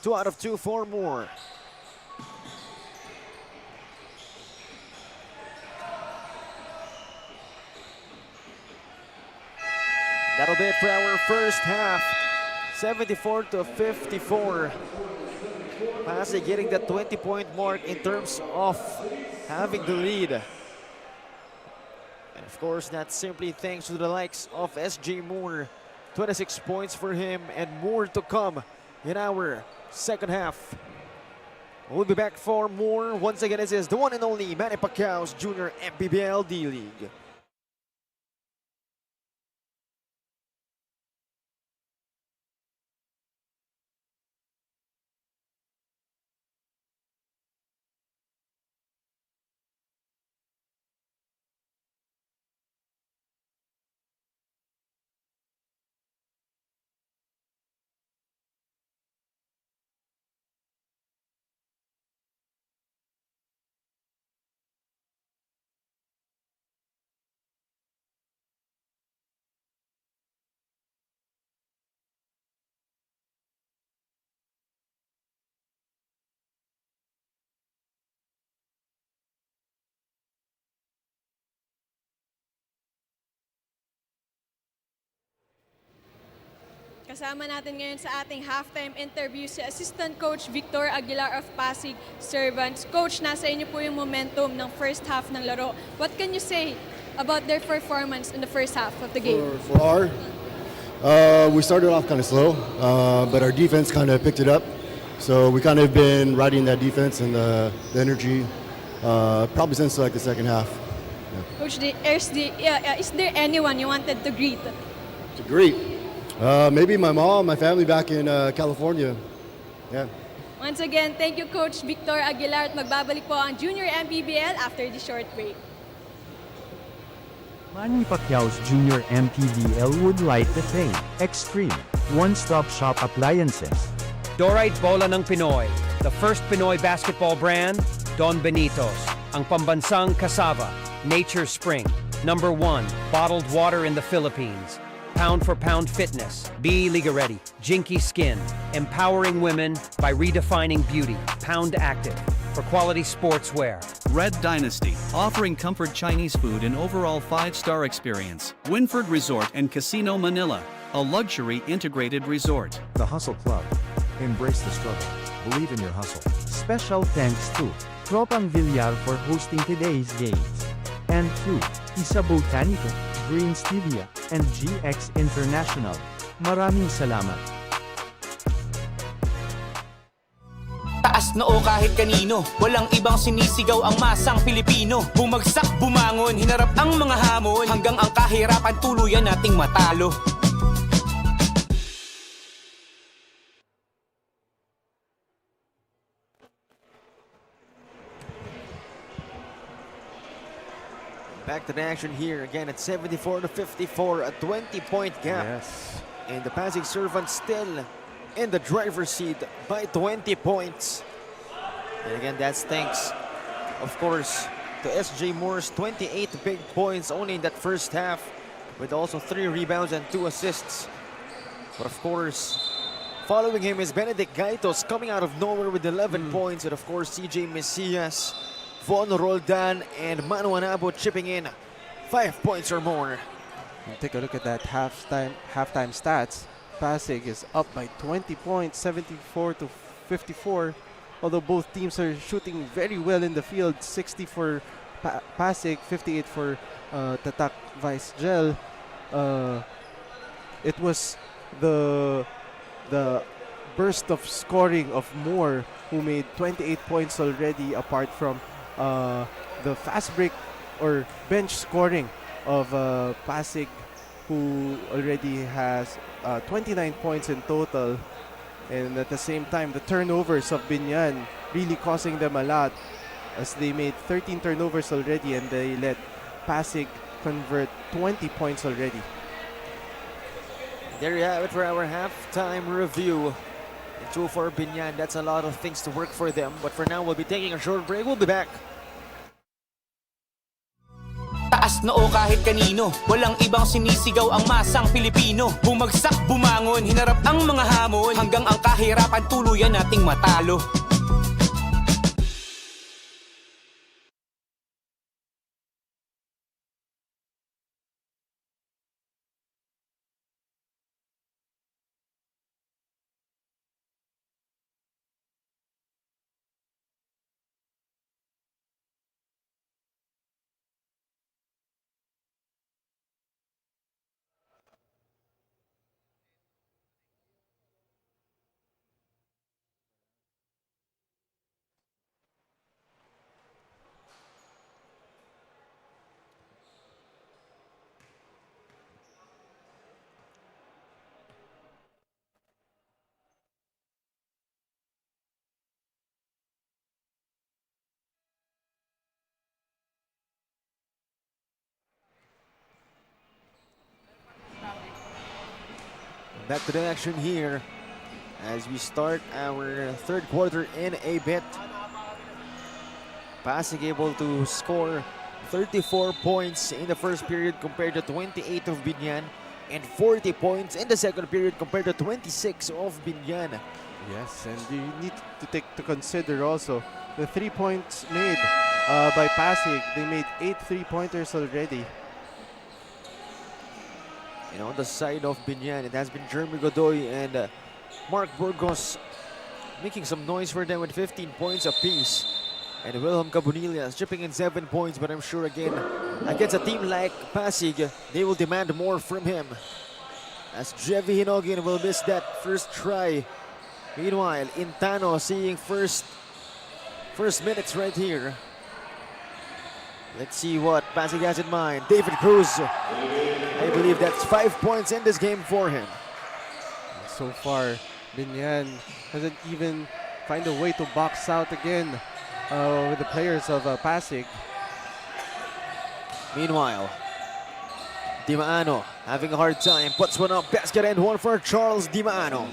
Two out of 2 for Moore. That'll be it for our first half. 74 to 54. Pasig getting the 20-point mark in terms of having the lead. And of course, that's simply thanks to the likes of SJ Moore. 26 points for him and more to come in our second half. We'll be back for more. Once again, this is the one and only Manny Pacquiao's Junior MPBL D-League. Kasama natin ngayon sa ating halftime interview si Assistant Coach Victor Aguilar of Pasig Servants. Coach, nasa inyo po yung momentum ng first half ng laro. What can you say about their performance in the first half of the game? We started off kind of slow, but our defense kind of picked it up. So we kind of been riding that defense and the energy probably since like the second half. Yeah. Coach, is there anyone you wanted to greet? To greet, maybe my mom, my family back in California. Yeah. Once again, thank you Coach Victor Aguilar at magbabalik po ang Junior MPBL after the short break. Manny Pacquiao's Junior MPBL would like to thank Extreme One-Stop Shop Appliances. Dorite Bola ng Pinoy, the first Pinoy basketball brand, Don Benito's, ang pambansang cassava, Nature Spring, #1 bottled water in the Philippines. Pound for Pound Fitness, Be Liga Ready, Jinky Skin, empowering women by redefining beauty, Pound Active, for quality sportswear. Red Dynasty, offering comfort Chinese food and overall 5-star experience. Winford Resort and Casino Manila, a luxury integrated resort. The Hustle Club. Embrace the struggle. Believe in your hustle. Special thanks to Tropang Villar for hosting today's games. And to Isa Botanica, Green Stevia, and GX International. Maraming salamat. Taas noo kahit kanino, walang ibang sinisigaw ang masang Pilipino. Bumagsak, bumangon, hinarap ang mga hamon, hanggang ang kahirapan tuluyan nating matalo. Back to the action here again at 74 to 54, a 20-point gap. Yes. And the Pasig Servants still in the driver's seat by 20 points. And again, that's thanks, of course, to SJ Moore's 28 big points only in that first half, with also 3 rebounds and 2 assists. But of course, following him is Benedict Gaitos coming out of nowhere with 11 points, and of course CJ Mesias, Von Roldan, and Manu Anabo chipping in 5 points or more. And take a look at that halftime stats. Pasig is up by 20 points, 74 to 54. Although both teams are shooting very well in the field, 60 for Pasig, 58 for Tatak Vice Gel. It was the burst of scoring of Moore, who made 28 points already, apart from the fast break or bench scoring of Pasig, who already has 29 points in total. And at the same time, the turnovers of Biñan really costing them a lot, as they made 13 turnovers already and they let Pasig convert 20 points already. There you have it for our halftime review. And 2 for Biñan, that's a lot of things to work for them. But for now, we'll be taking a short break. We'll be back. Taas noo kahit kanino, walang ibang sinisigaw ang masang Pilipino. Bumagsak, bumangon, hinarap ang mga hamon, hanggang ang kahirapan tuluyan nating matalo. Back to the action here as we start our third quarter in a bit. Pasig able to score 34 points in the first period compared to 28 of Biñan, and 40 points in the second period compared to 26 of Biñan. Yes, and you need to take to consider also the 3 points made by Pasig. They made 8 3-pointers already. And on the side of Biñan, it has been Jeremy Godoy and Mark Burgos making some noise for them with 15 points apiece. And Wilhelm Cabonillas chipping in 7 points, but I'm sure again, against a team like Pasig, they will demand more from him. As Jevy Hinogin will miss that first try. Meanwhile, Intano seeing first minutes right here. Let's see what Pasig has in mind. David Cruz, I believe that's 5 points in this game for him. So far, Biñan hasn't even find a way to box out again with the players of Pasig. Meanwhile, Di Maano having a hard time, puts one up, basket and one for Charles Di Maano.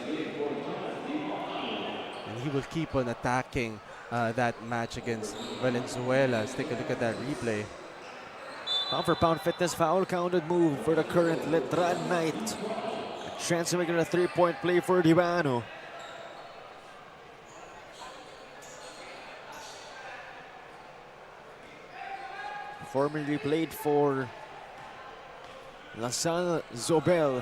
And he will keep on attacking that match against Valenzuela. Let's take a look at that replay. Pound for pound fitness foul counted move for the current Letran Knight. A chance to make it a 3-point play for Di Maano. Formerly played for La Salle Zobel.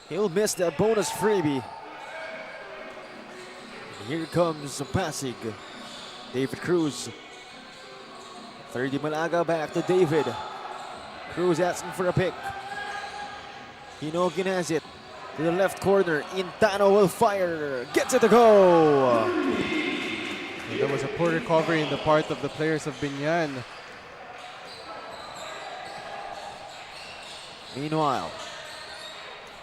He'll miss that bonus freebie. Here comes Pasig. David Cruz. 30 Malaga back to David. Cruz asking for a pick. Hinogin has it. To the left corner. Intano will fire. Gets it to go. And there was a poor recovery in the part of the players of Biñan. Meanwhile,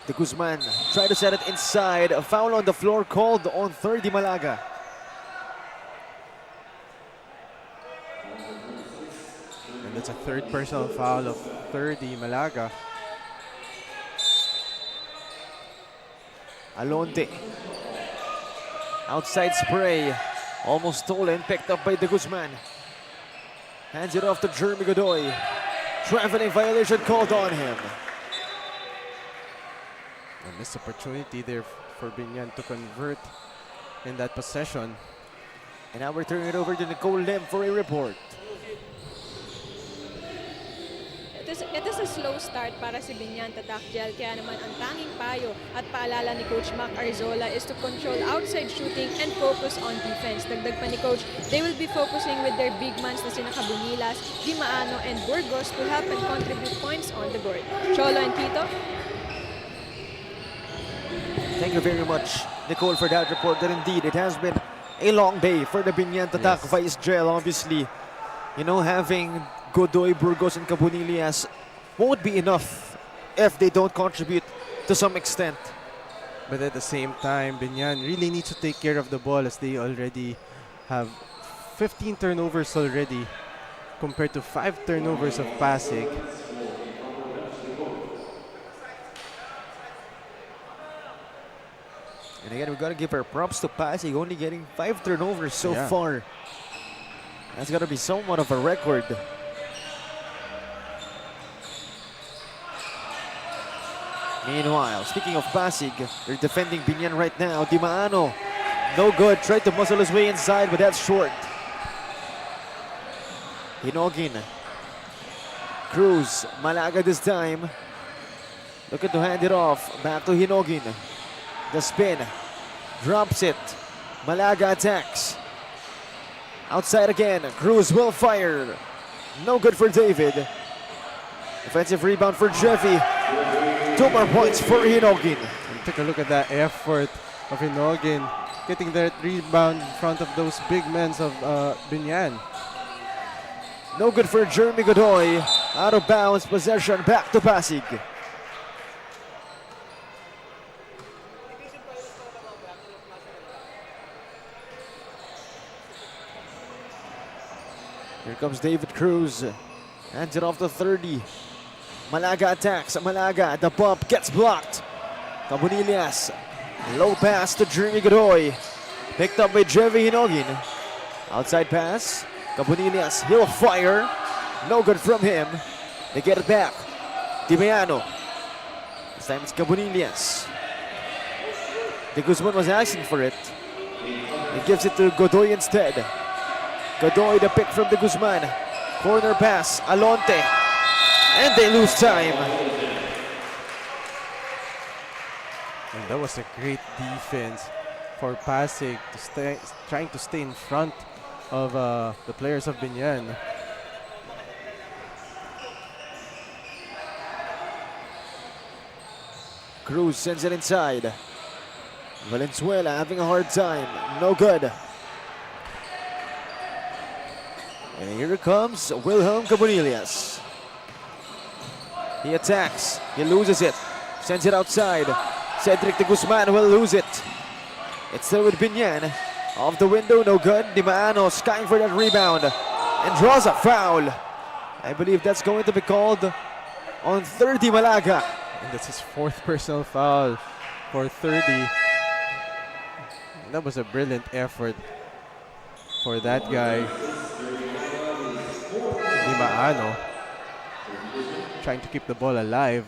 De Guzman tried to set it inside. A foul on the floor called on 30 Malaga. And that's a third personal foul of 30 Malaga. Alonte. Outside spray. Almost stolen, picked up by De Guzman. Hands it off to Jeremy Godoy. Traveling violation called on him. A missed opportunity there for Biñan to convert in that possession. And now we're turning it over to Nicole Lim for a report. It is a slow start para si Biñan Tatak Gel, kaya naman ang tanging payo at paalala ni Coach Mac Arzola is to control outside shooting and focus on defense. Dagdag pa ni Coach, they will be focusing with their big mans na sina Cabonilas, Di Maano, and Burgos to help and contribute points on the board. Cholo and Tito? Thank you very much, Nicole, for that report. That indeed, it has been a long day for the Biñan Tatak Yes. Vice Gel. Obviously, you know, having Godoy, Burgos, and Cabonillas won't be enough if they don't contribute to some extent. But at the same time, Biñan really needs to take care of the ball as they already have 15 turnovers already compared to 5 turnovers of Pasig. And again, we gotta give our props to Pasig, only getting 5 turnovers so Yeah. far. That's gotta be somewhat of a record. Meanwhile, speaking of Pasig, they're defending Biñan right now. Di Maano, no good. Tried to muscle his way inside, but that's short. Hinogin. Cruz, Malaga this time. Looking to hand it off. Back to Hinogin. The spin. Drops it. Malaga attacks. Outside again. Cruz will fire. No good for David. Offensive rebound for Jeffy. 2 more points for Hinogin. And take a look at that effort of Hinogin getting that rebound in front of those big men of Biñan. No good for Jeremy Godoy. Out of bounds. Possession back to Pasig. Here comes David Cruz. Hands it off to 30. Malaga attacks. Malaga, the bump gets blocked. Cabonillas. Low pass to Jeremy Godoy. Picked up by Jeffy Hinogin. Outside pass. Cabonillas, he'll fire. No good from him. They get it back. Dimiano. This time it's Cabonillas. De Guzman was asking for it. He gives it to Godoy instead. Godoy, the pick from De Guzman. Corner pass, Alonte. And they lose time. And that was a great defense for Pasig to stay, trying to stay in front of the players of Biñan. Cruz sends it inside. Valenzuela having a hard time. No good. And here comes Wilhelm Cabonillas. He attacks. He loses it. Sends it outside. Cedric de Guzman will lose it. It's still with Biñan. Off the window, no good. Di Maano skying for that rebound. And draws a foul. I believe that's going to be called on 30 Malaga. And that's his 4th personal foul for 30. That was a brilliant effort for that guy. Di Maano trying to keep the ball alive.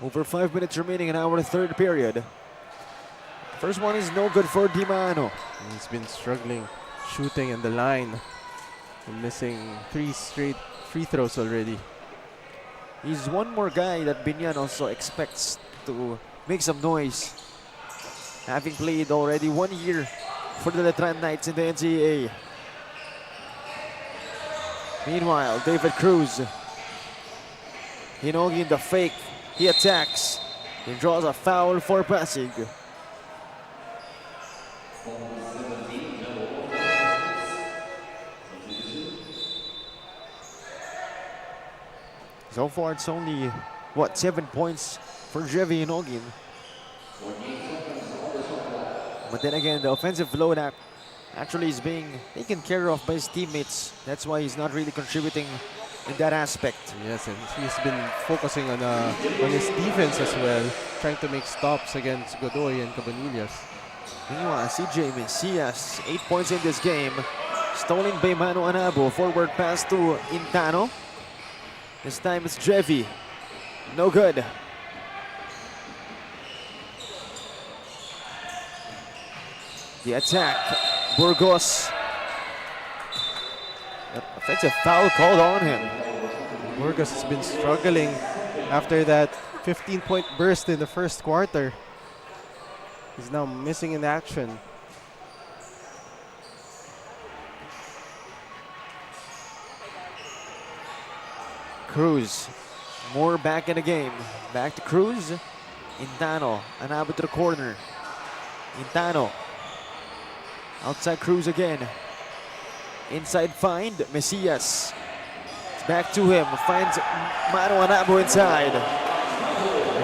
Over 5 minutes remaining in our 3rd period. First one is no good for Di Maano. He's been struggling shooting in the line and missing 3 straight free throws already. He's one more guy that Biñan also expects to make some noise. Having played already 1 year for the Letran Knights in the NCAA. Meanwhile, David Cruz. Hinogin the fake. He attacks. He draws a foul for Pasig. So far, it's only, 7 points for Jeffy Hinogin. But then again, the offensive load actually is being taken care of by his teammates. That's why he's not really contributing in that aspect. Yes, and he's been focusing on his defense as well, trying to make stops against Godoy and Cabonillas. Meanwhile, CJ Mencias, 8 points in this game. Stolen by Manu Anabo. Forward pass to Intano. This time it's Jeffy. No good. The attack. Burgos. Offensive foul called on him. Burgos has been struggling after that 15-point burst in the first quarter. He's now missing in action. Cruz. More back in the game. Back to Cruz. Intano. Anabo to the corner. Intano. Outside Cruz again. Inside find. Mesias. It's back to him. Finds Mano Anabo inside.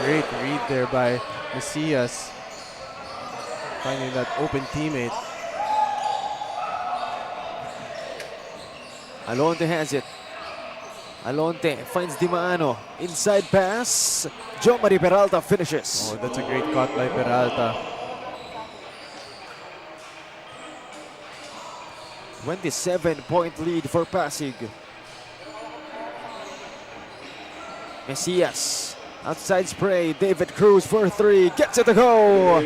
Great read there by Mesias. Finding that open teammate. Alonte has it. Alonte finds Di Maano. Inside pass. Joe Marie Peralta finishes. Oh, that's a great cut by Peralta. 27-point lead for Pasig. Mesias. Outside spray. David Cruz for 3. Gets it to go.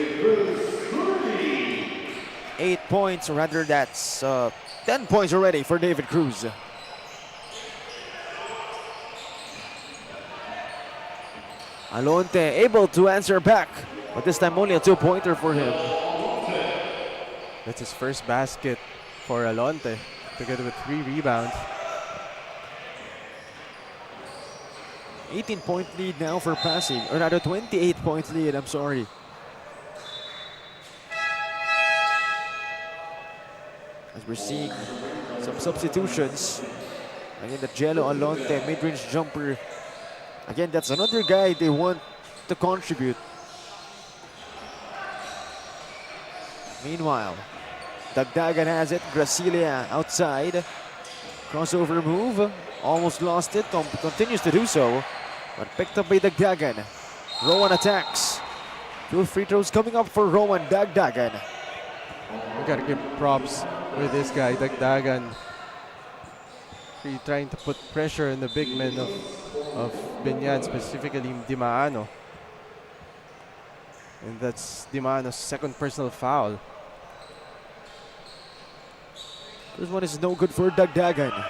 8 points, or rather that's 10 points already for David Cruz. Alonte able to answer back, but this time only a 2-pointer for him. That's his first basket for Alonte, together with 3 rebounds. 18-point lead now for Pasig, or rather 28-point lead, I'm sorry. As we're seeing some substitutions. Again, the Jello Alonte mid-range jumper. Again, that's another guy they want to contribute. Meanwhile, Dagdagan has it. Gracilia outside. Crossover move. Almost lost it. Continues to do so. But picked up by Dagdagan. Rowan attacks. 2 free throws coming up for Rowan Dagdagan. We gotta give props with this guy, Dagdagan. Really trying to put pressure on the big men of Biñan, specifically Di Maano. And that's Di Maano's second personal foul. This one is no good for Dagdagan.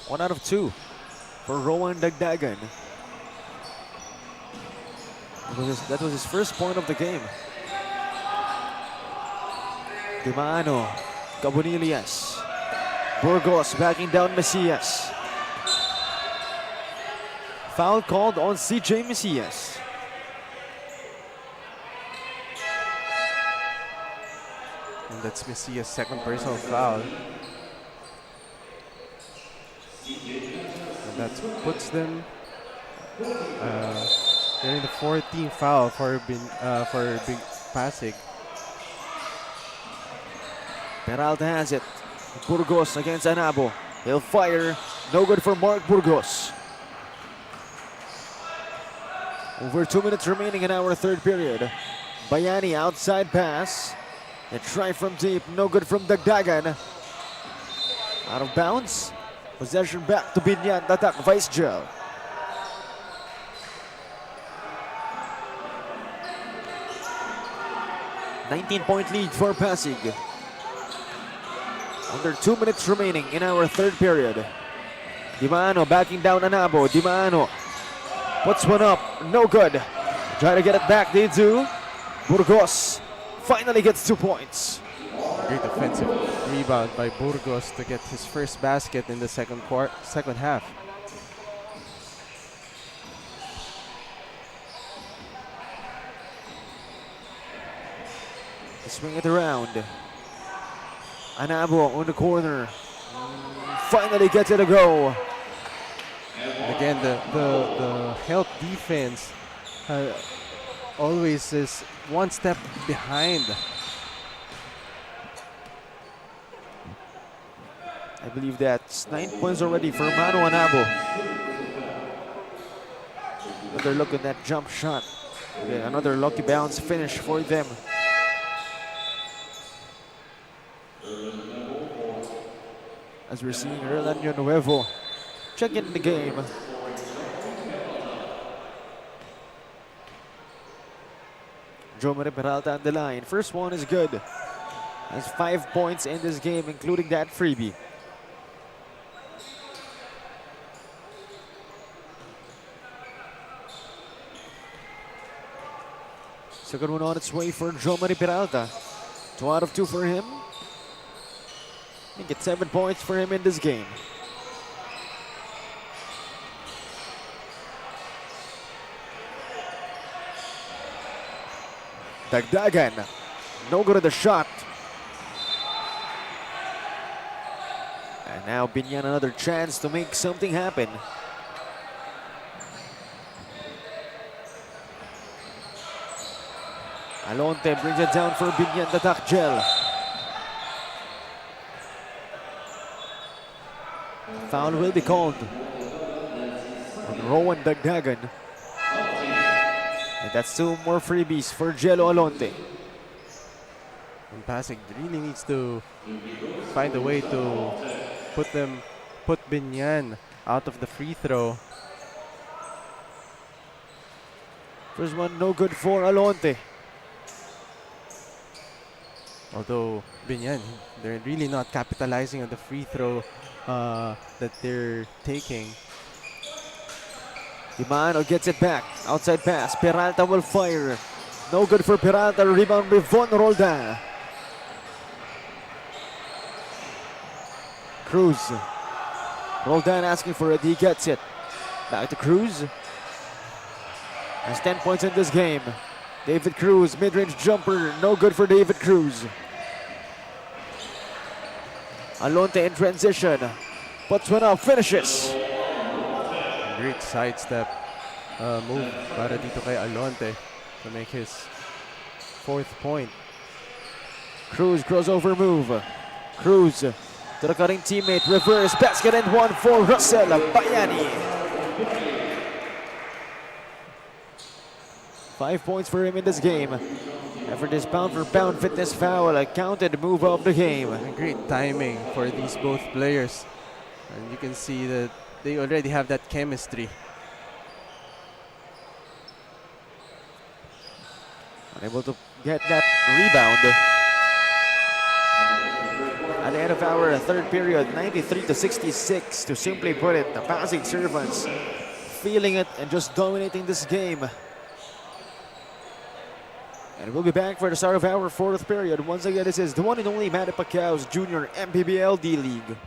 One out of 2 for Rowan Dagdagan. That was his first point of the game. Di Maano, Cabonilias, Burgos backing down Mesias. Foul called on CJ Mesias. And that's Mesias' second personal foul. And that puts them they're in the 14th foul for Big Pasig. Peralta has it. Burgos against Anabo. He'll fire. No good for Mark Burgos. Over 2 minutes remaining in our third period. Bayani outside pass. A try from deep. No good from Dagdagan. Out of bounds. Possession back to Biñan Tatak, Vice Gel. .19-point lead for Pasig. Under 2 minutes remaining in our third period. Di Maano backing down Anabo. Di Maano puts one up. No good. Try to get it back. They do. Burgos finally gets 2 points. Great offensive rebound by Burgos to get his first basket in the second half. Swing it around. Anabo on the corner. Finally gets it to go. And again, the help defense always is one step behind. I believe that's 9 points already for Mano Anabo. Another look at that jump shot. Okay, another lucky bounce finish for them. As we're seeing Erlanio Nuevo check in the game. Joe Marie Peralta on the line. First one is good. Has 5 points in this game, including that freebie. Second one on its way for Joe Marie Peralta. 2 out of 2 for him. I think it's 7 points for him in this game. Dagdagan. No good at the shot. And now Biñan another chance to make something happen. Alonte brings it down for Biñan Tatak Gel. Foul will be called on Rowan Dagdagan. And that's 2 more freebies for Jello Alonte. And Pasig really needs to find a way to put Biñan out of the free throw. First one no good for Alonte. Although Biñan, they're really not capitalizing on the free throw that they're taking. Dimano gets it back. Outside pass. Peralta will fire. No good for Peralta. Rebound by Von Roldan. Cruz. Roldan asking for it. He gets it. Back to Cruz. Has 10 points in this game. David Cruz, mid-range jumper. No good for David Cruz. Alonte in transition. Puts one up. Finishes. Great sidestep move para dito kay Alonte to make his 4th point. Cruz crossover move. Cruz to the cutting teammate. Reverse basket and one for Russell Bayani. 5 points for him in this game. After this pound for pound fitness foul, a counted move of the game. Great timing for these both players. And you can see that they already have that chemistry. Unable to get that rebound. At the end of our third period, 93-66 to simply put it. The Pasig Servants feeling it and just dominating this game. And we'll be back for the start of our 4th period. Once again, this is the one and only Manny Pacquiao's Junior MPBL D-League.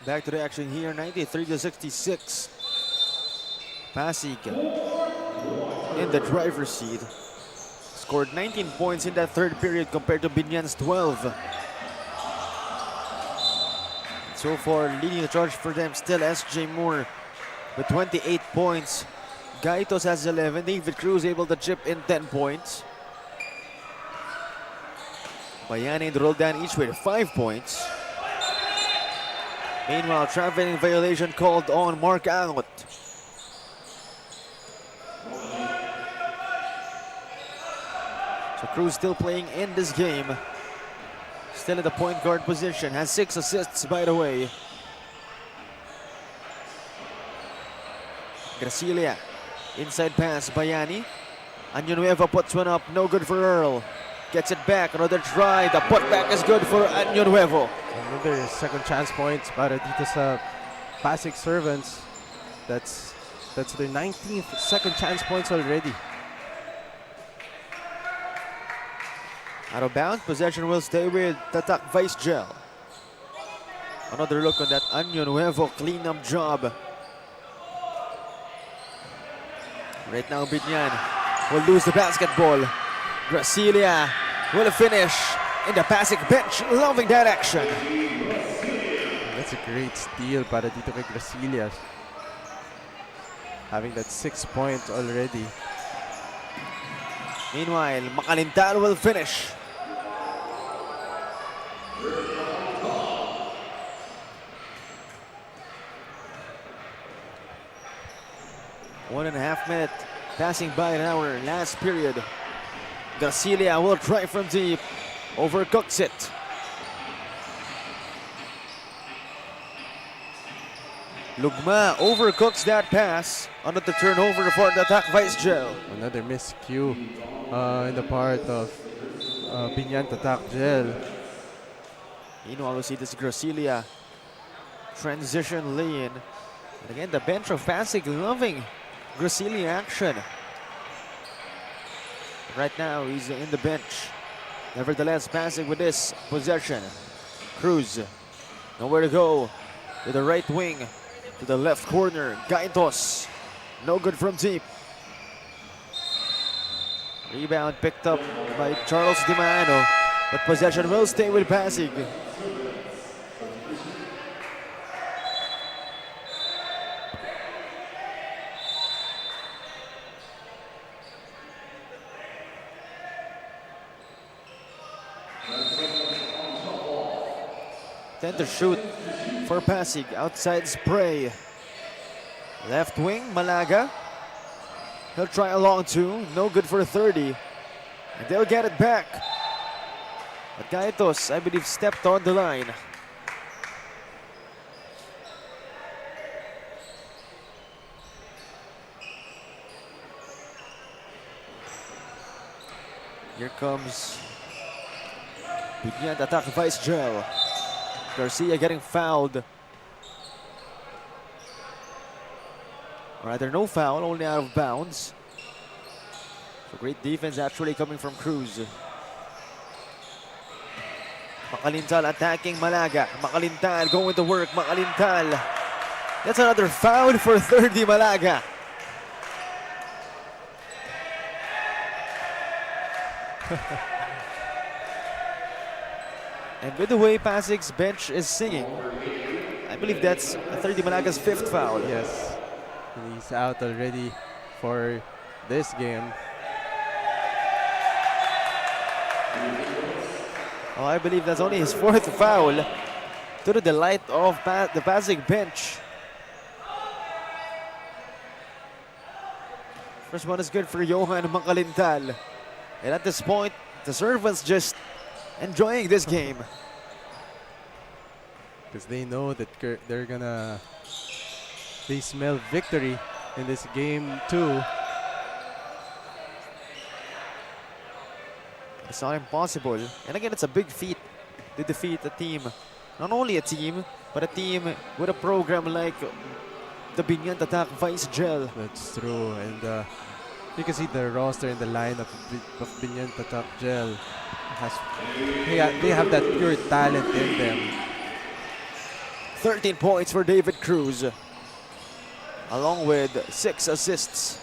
Back to the action here, 93-66. Pasig in the driver's seat. Scored 19 points in that third period compared to Biñan's 12. So far, leading the charge for them still SJ Moore with 28 points. Gaitos has 11. David Cruz able to chip in 10 points. Bayani and Roldan each with 5 points. Meanwhile, traveling violation called on Mark Angot. So Cruz still playing in this game. Still at the point guard position. Has 6 assists, by the way. Gracilia. Inside pass, Bayani. Año puts one up. No good for Earl. Gets it back. Another try. The putback is good for Año Nuevo. Another second chance points para dito sa Pasig Servants. That's their 19th second chance points already. Out of bounds, possession will stay with Tatak Vice Gel. Another look on that Año Nuevo cleanup job. Right now, Biñan will lose the basketball. Gracilia will finish. And the Pasig bench loving that action. That's a great steal para dito kay Gracilia. Having that 6 points already. Meanwhile, Makalintal will finish. One and a half minute passing by in our last period. Gracilia will try from deep, overcooks it. Lugma overcooks that pass. Another turnover for the Tatak Vice Gel. Another miscue in the part of Biñan Tatak Gel. Meanwhile, we see this Gracilia transition lane. And again, the bench of Pasig loving Gracilia action. Right now, he's in the bench. Nevertheless, Pasig with this possession. Cruz, nowhere to go. To the right wing, to the left corner. Gaitos, no good from deep. Rebound picked up by Charles Di Maano, but possession will stay with Pasig. Tend to shoot for Pasig. Outside spray. Left wing, Malaga. He'll try a long two. No good for 30. And they'll get it back. But Gaitos, I believe, stepped on the line. Here comes Biñan Tatak Vice Gel. Garcia getting fouled. Rather, no foul, only out of bounds. So great defense actually coming from Cruz. Makalintal attacking Malaga. Makalintal going to work. Makalintal. That's another foul for 30 Malaga. And with the way Pasig's bench is singing, I believe that's 30 Malaga's 5th foul. Yes. And he's out already for this game. Oh, I believe that's only his 4th foul, to the delight of the Pasig bench. First one is good for Johan Makalintal. And at this point, the servants just enjoying this game. Because they know that they're gonna... They smell victory in this game too. It's not impossible. And again, it's a big feat to defeat a team. Not only a team, but a team with a program like the Biñan Tatak Vice Gel. That's true. And you can see the roster and the lineup of Biñan Tatak Gel. They have that pure talent in them. 13 points for David Cruz, along with 6 assists.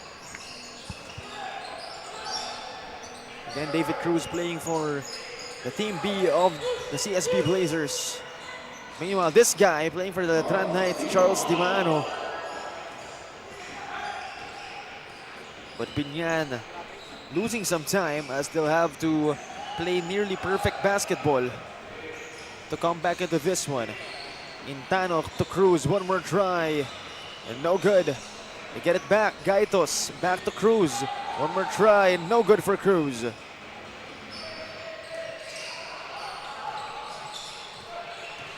Again, David Cruz playing for the Team B of the CSP Blazers. Meanwhile, this guy playing for the Tran Knights, Charles Di Maano. But Biñan losing some time as they'll have to play nearly perfect basketball to come back into this one. Intanok to Cruz, one more try, and no good. They get it back, Gaitos, back to Cruz. One more try, and no good for Cruz.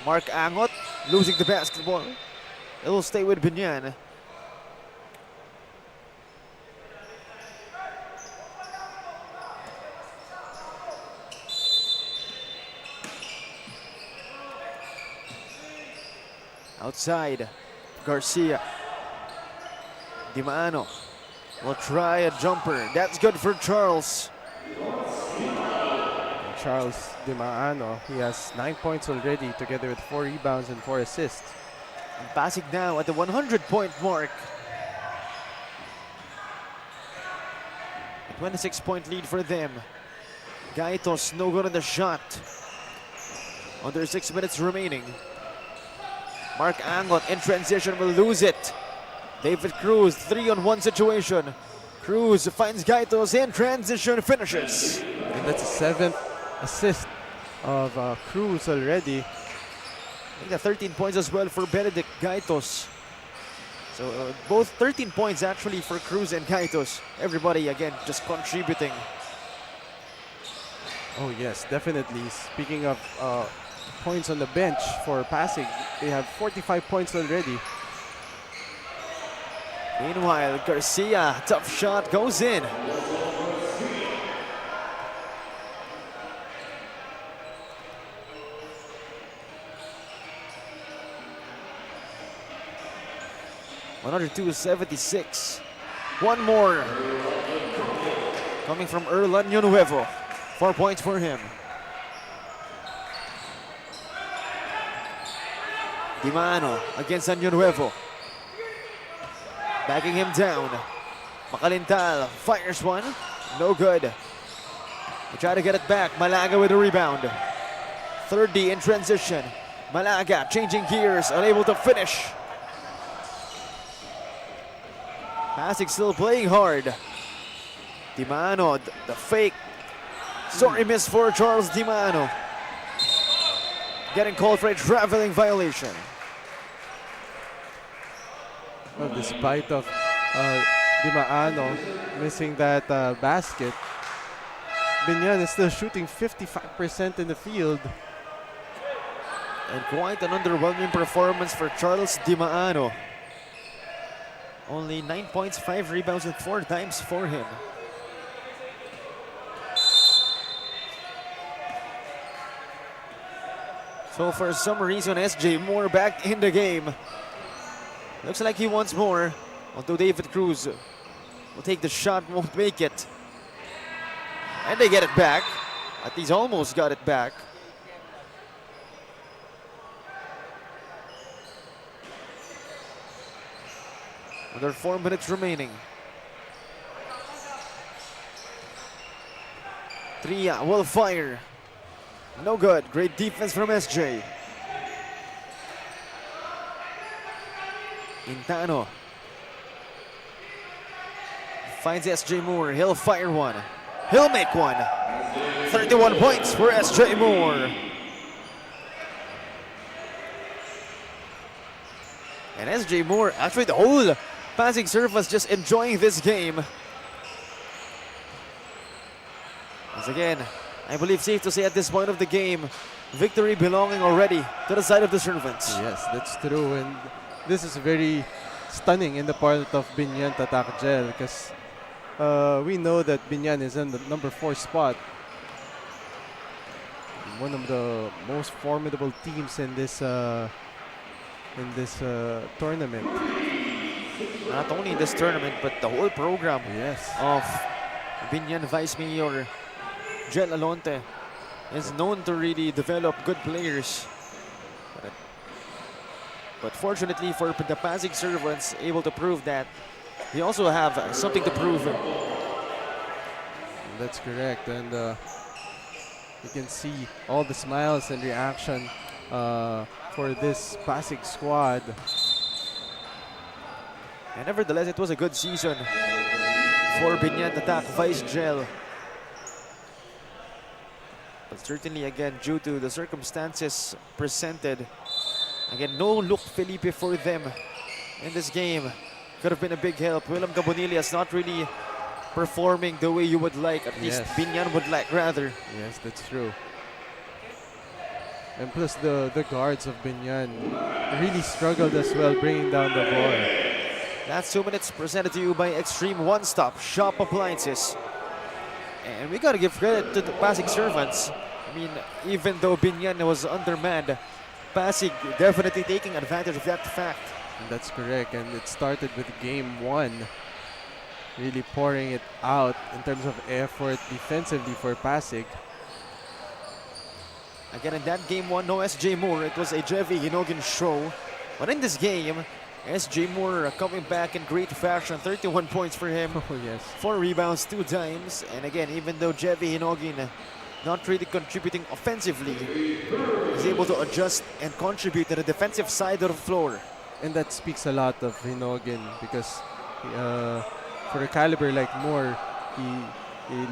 Mark Angot losing the basketball. It will stay with Biñan. Outside, Garcia. Di Maano will try a jumper. That's good for Charles. Charles Di Maano, he has 9 points already, together with 4 rebounds and 4 assists. And Pasig now at the 100-point mark. A 26-point lead for them. Gaitos no good on the shot. Under 6 minutes remaining. Mark Angot in transition will lose it. David Cruz, 3-on-1 situation. Cruz finds Gaitos in transition, finishes. And that's the 7th assist of Cruz already. I think 13 points as well for Benedict Gaitos. So both 13 points actually for Cruz and Gaitos. Everybody again just contributing. Oh yes, definitely. Speaking of points on the bench for Pasig, they have 45 points already. Meanwhile, Garcia, tough shot, goes in. $102.76. One more. Coming from Erlan Nuevo. 4 points for him. Di Mano against Año Nuevo. Backing him down. Makalintal fires one. No good. They try to get it back. Malaga with a rebound. 30 in transition. Malaga changing gears, unable to finish. Pasig still playing hard. Di Mano, the fake. Sorry miss for Charles Di Mano. Getting called for a traveling violation. Well, despite of Di Mano missing that basket, Biñan is still shooting 55% in the field. And quite an underwhelming performance for Charles Di Mano. Only 9 points, 5 rebounds, and 4 dimes for him. So for some reason, SJ Moore back in the game. Looks like he wants more. Although David Cruz will take the shot, won't make it. And they get it back. At least almost got it back. Another 4 minutes remaining. Tria will fire. No good. Great defense from SJ. Intano finds SJ Moore. He'll fire one. He'll make one. 31 points for SJ Moore. And SJ Moore, actually the whole Pasig serve was just enjoying this game. Once again, I believe safe to say at this point of the game, victory belonging already to the side of the servants. Yes, that's true. And this is very stunning in the part of Biñan Tatak Gel because we know that Biñan is in the number 4 spot. One of the most formidable teams in this tournament. Not only in this tournament, but the whole program of Biñan Vice Mayor Gel Alonte is known to really develop good players. But fortunately for the Pasig servants, able to prove that they also have something to prove. That's correct. And you can see all the smiles and reaction for this Pasig squad. And nevertheless, it was a good season for Biñan Tatak Vice Gel. But certainly, again, due to the circumstances presented, again, no Luke Felipe for them in this game. Could have been a big help. Willem Gabonillas not really performing the way you would like, at least Biñan would like, rather. Yes, that's true. And plus the guards of Biñan really struggled as well bringing down the ball. Last 2 minutes presented to you by Extreme One Stop Shop Appliances. And we gotta give credit to the Pasig servants. I mean, even though Biñan was undermanned, Pasig definitely taking advantage of that fact. And that's correct. And it started with game 1. Really pouring it out in terms of effort defensively for Pasig. Again, in that game 1, no SJ Moore. It was a Jevi Hinogin show. But in this game, SJ Moore coming back in great fashion. 31 points for him. Oh, yes. 4 rebounds, 2 dimes. And again, even though Jevi Hinogin not really contributing offensively, is able to adjust and contribute to the defensive side of the floor. And that speaks a lot of Hinogin because for a caliber like Moore, he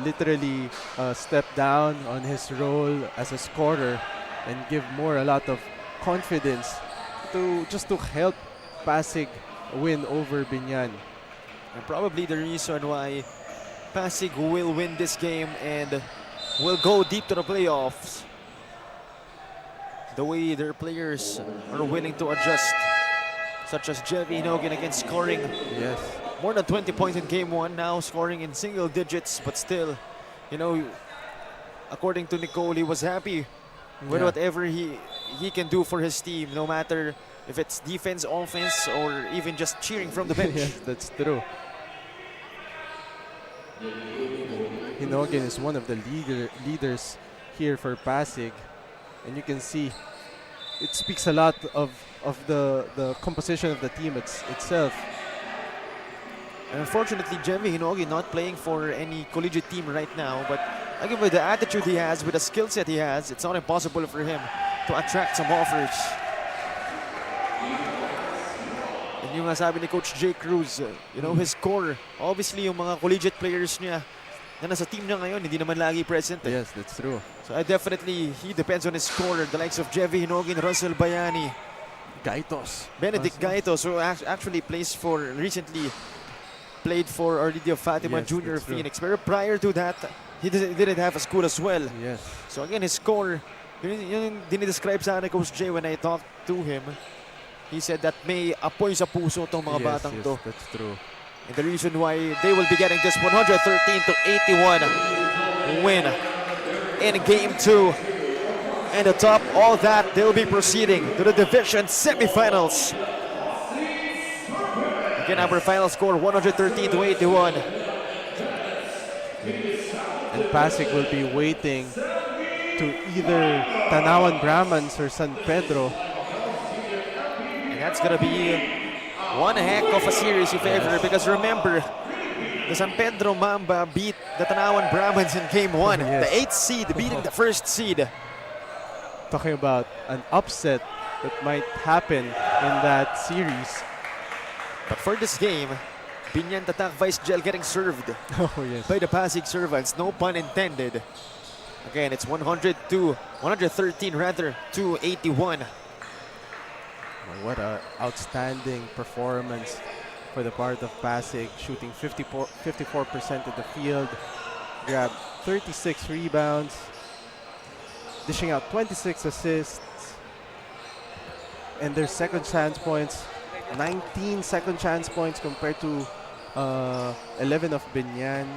literally stepped down on his role as a scorer and give Moore a lot of confidence to help Pasig win over Biñan. And probably the reason why Pasig will win this game and will go deep to the playoffs. The way their players are willing to adjust, such as Jevy Hinogin again scoring Yes. more than 20 points in game one, now scoring in single digits, but still, you know, according to Nicole, he was happy with whatever he can do for his team, no matter if it's defense, offense, or even just cheering from the bench. Yes, that's true. Hinogin is one of the leaders here for Pasig, and you can see it speaks a lot of the composition of the team itself. And unfortunately, Jevy Hinogin not playing for any collegiate team right now, but again, with the attitude he has, with the skill set he has, it's not impossible for him to attract some offers. And yung sabi ni Coach Jay Cruz, you know, his core, obviously yung mga collegiate players niya na nasa team niya ngayon, hindi naman lagi present. Yes, that's true. So he depends on his core, the likes of Jevy Hinogin, Russell Bayani, Gaitos. Benedict Gaitos, who actually recently played for Our Lady of Fatima Yes, Junior that's true. Phoenix. But prior to that, he didn't have a school as well. Yes. So again, his score, yun dinidescribe sa akin Coach Jay when I talked to him. He said that may apoy sa puso tong mga batang yes, to. that's true. And the reason why they will be getting this 113-81 win in Game 2. And atop all that, they'll be proceeding to the division semifinals. Again, our final score, 113-81. And Pasig will be waiting to either Tanawan Brahmans or San Pedro. And that's going to be one heck of a series if ever, because remember, the San Pedro Mamba beat the Tanawan Brahmans in Game 1. Yes. The 8th seed beating the 1st seed. Talking about an upset that might happen in that series. But for this game, Biñan Tatak Vice Gel getting served Oh, yes. by the Pasig servants, no pun intended. Again, it's 113 rather, to 81. What an outstanding performance for the part of Pasig, shooting 54% of the field, grabbed 36 rebounds, dishing out 26 assists, and their second chance points, 19 second chance points compared to 11 of Biñan.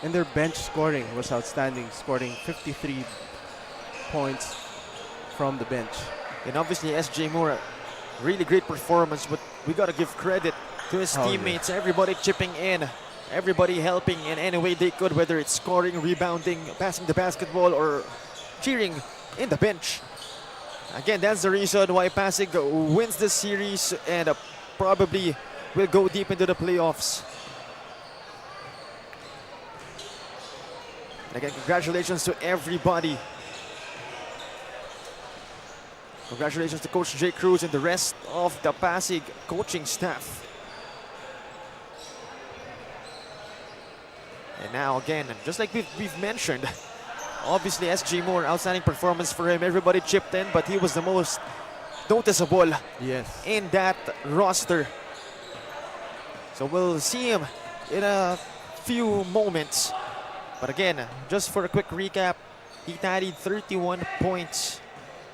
And their bench scoring was outstanding, scoring 53 points from the bench. And obviously, SJ Moore, really great performance, but we got to give credit to his teammates, everybody chipping in, everybody helping in any way they could, whether it's scoring, rebounding, passing the basketball, or cheering in the bench. Again, that's the reason why Pasig wins this series and probably will go deep into the playoffs. And again, congratulations to everybody. Congratulations to Coach Jay Cruz and the rest of the Pasig coaching staff. And now again, just like we've mentioned, obviously SG Moore, outstanding performance for him. Everybody chipped in, but he was the most noticeable in that roster. So we'll see him in a few moments. But again, just for a quick recap, he tallied 31 points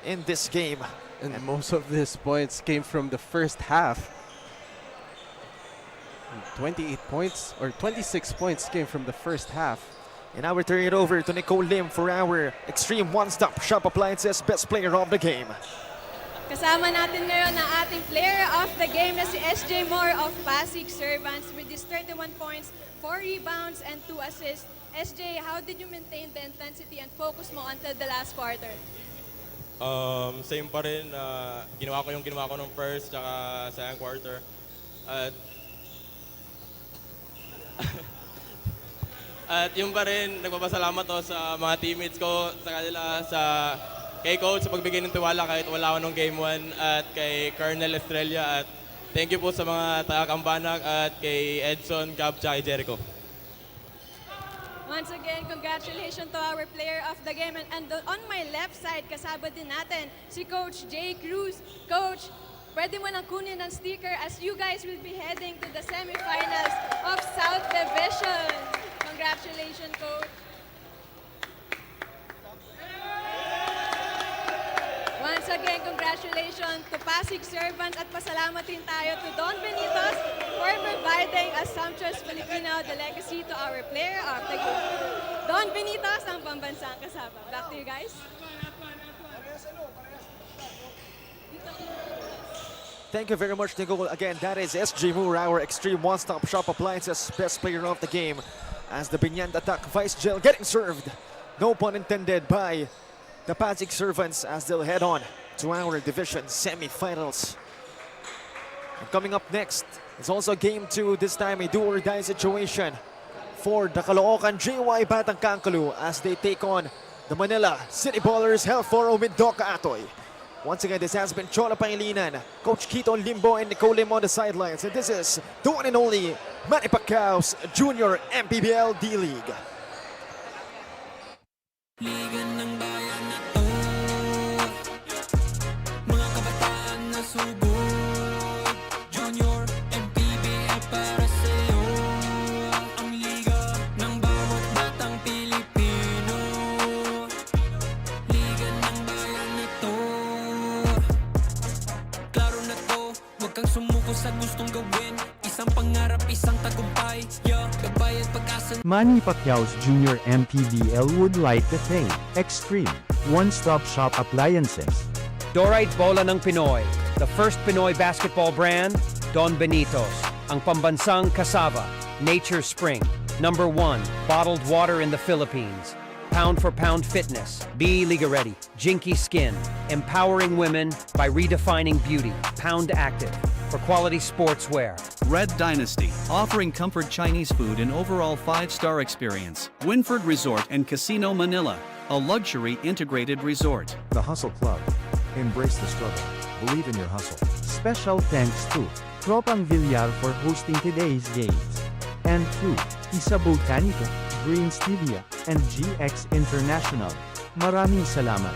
in this game. And most of these points came from the first half. 28 points or 26 points came from the first half. And now we turn it over to Nicole Lim for our Extreme One-Stop Shop Appliances Best Player of the Game. Kasama natin ngayon ang ating player of the game na si SJ Moore of Pasig Servants with his 31 points, 4 rebounds, and 2 assists. SJ, how did you maintain the intensity and focus mo until the last quarter? Same pa rin. Ginawa ko nung first tsaka second quarter. At At yung pa rin, nagpapasalamat ako sa mga teammates ko, sa kanila, kay coach sa pagbigay ng tiwala kahit wala ako nung game 1 at kay Colonel Estrella at thank you po sa mga taga-Kambanak at kay Edson, Gab, at Jericho. Once again, congratulations to our player of the game. And on my left side, kasama din natin si Coach Jay Cruz. Coach, pwede mo nang kunin ang sticker as you guys will be heading to the semifinals of South Division. Congratulations, Coach. Once again, congratulations to Pasig Servants at pasalamat din tayo to Don Benitos for providing a sumptuous Filipino the legacy to our player of the game. Don Benitos, ang pambansang kasama. Back to you guys. Thank you very much, Nicole. Again, that is SG Moore, our extreme one-stop shop appliances best player of the game. As the Biñan Tatak Vice Gel getting served, no pun intended, by the Pasig Servants as they'll head on to our division semifinals. And coming up next is also game 2, this time a do-or-die situation for the Caloocan JY Batang Kangkalu as they take on the Manila City Ballers Hell Foro with Doc Atoy. Once again, this has been Chola Pangilinan, Coach Keaton Limbo and Nicole Lim on the sidelines. And this is the one and only Manny Pacquiao's Junior MPBL D-League. Liga ng bayan na to, mga kabataan na sugod, Junior MPBL para sa'yo, ang liga ng bawat batang Pilipino. Liga ng bayan na to, klaro na to, huwag kang sumuko sa gustong gawin, isang pangarap, isang tagumpay, yeah, gabayad pag-asa. Manny Pacquiao's Junior MPBL would like to thank Extreme One-Stop Shop Appliances. Dorite Bola ng Pinoy, the first Pinoy basketball brand, Don Benitos, ang pambansang cassava, Nature Spring, #1 bottled water in the Philippines, pound for pound fitness, Be Liga Ready, Jinky Skin, empowering women by redefining beauty, Pound Active, for quality sportswear. Red Dynasty, offering comfort Chinese food and overall 5-star experience. Winford Resort and Casino Manila, a luxury integrated resort. The Hustle Club. Embrace the struggle. Believe in your hustle. Special thanks to Tropang Villar for hosting today's games. And to Isa Botanica, Green Stevia, and GX International. Maraming salamat.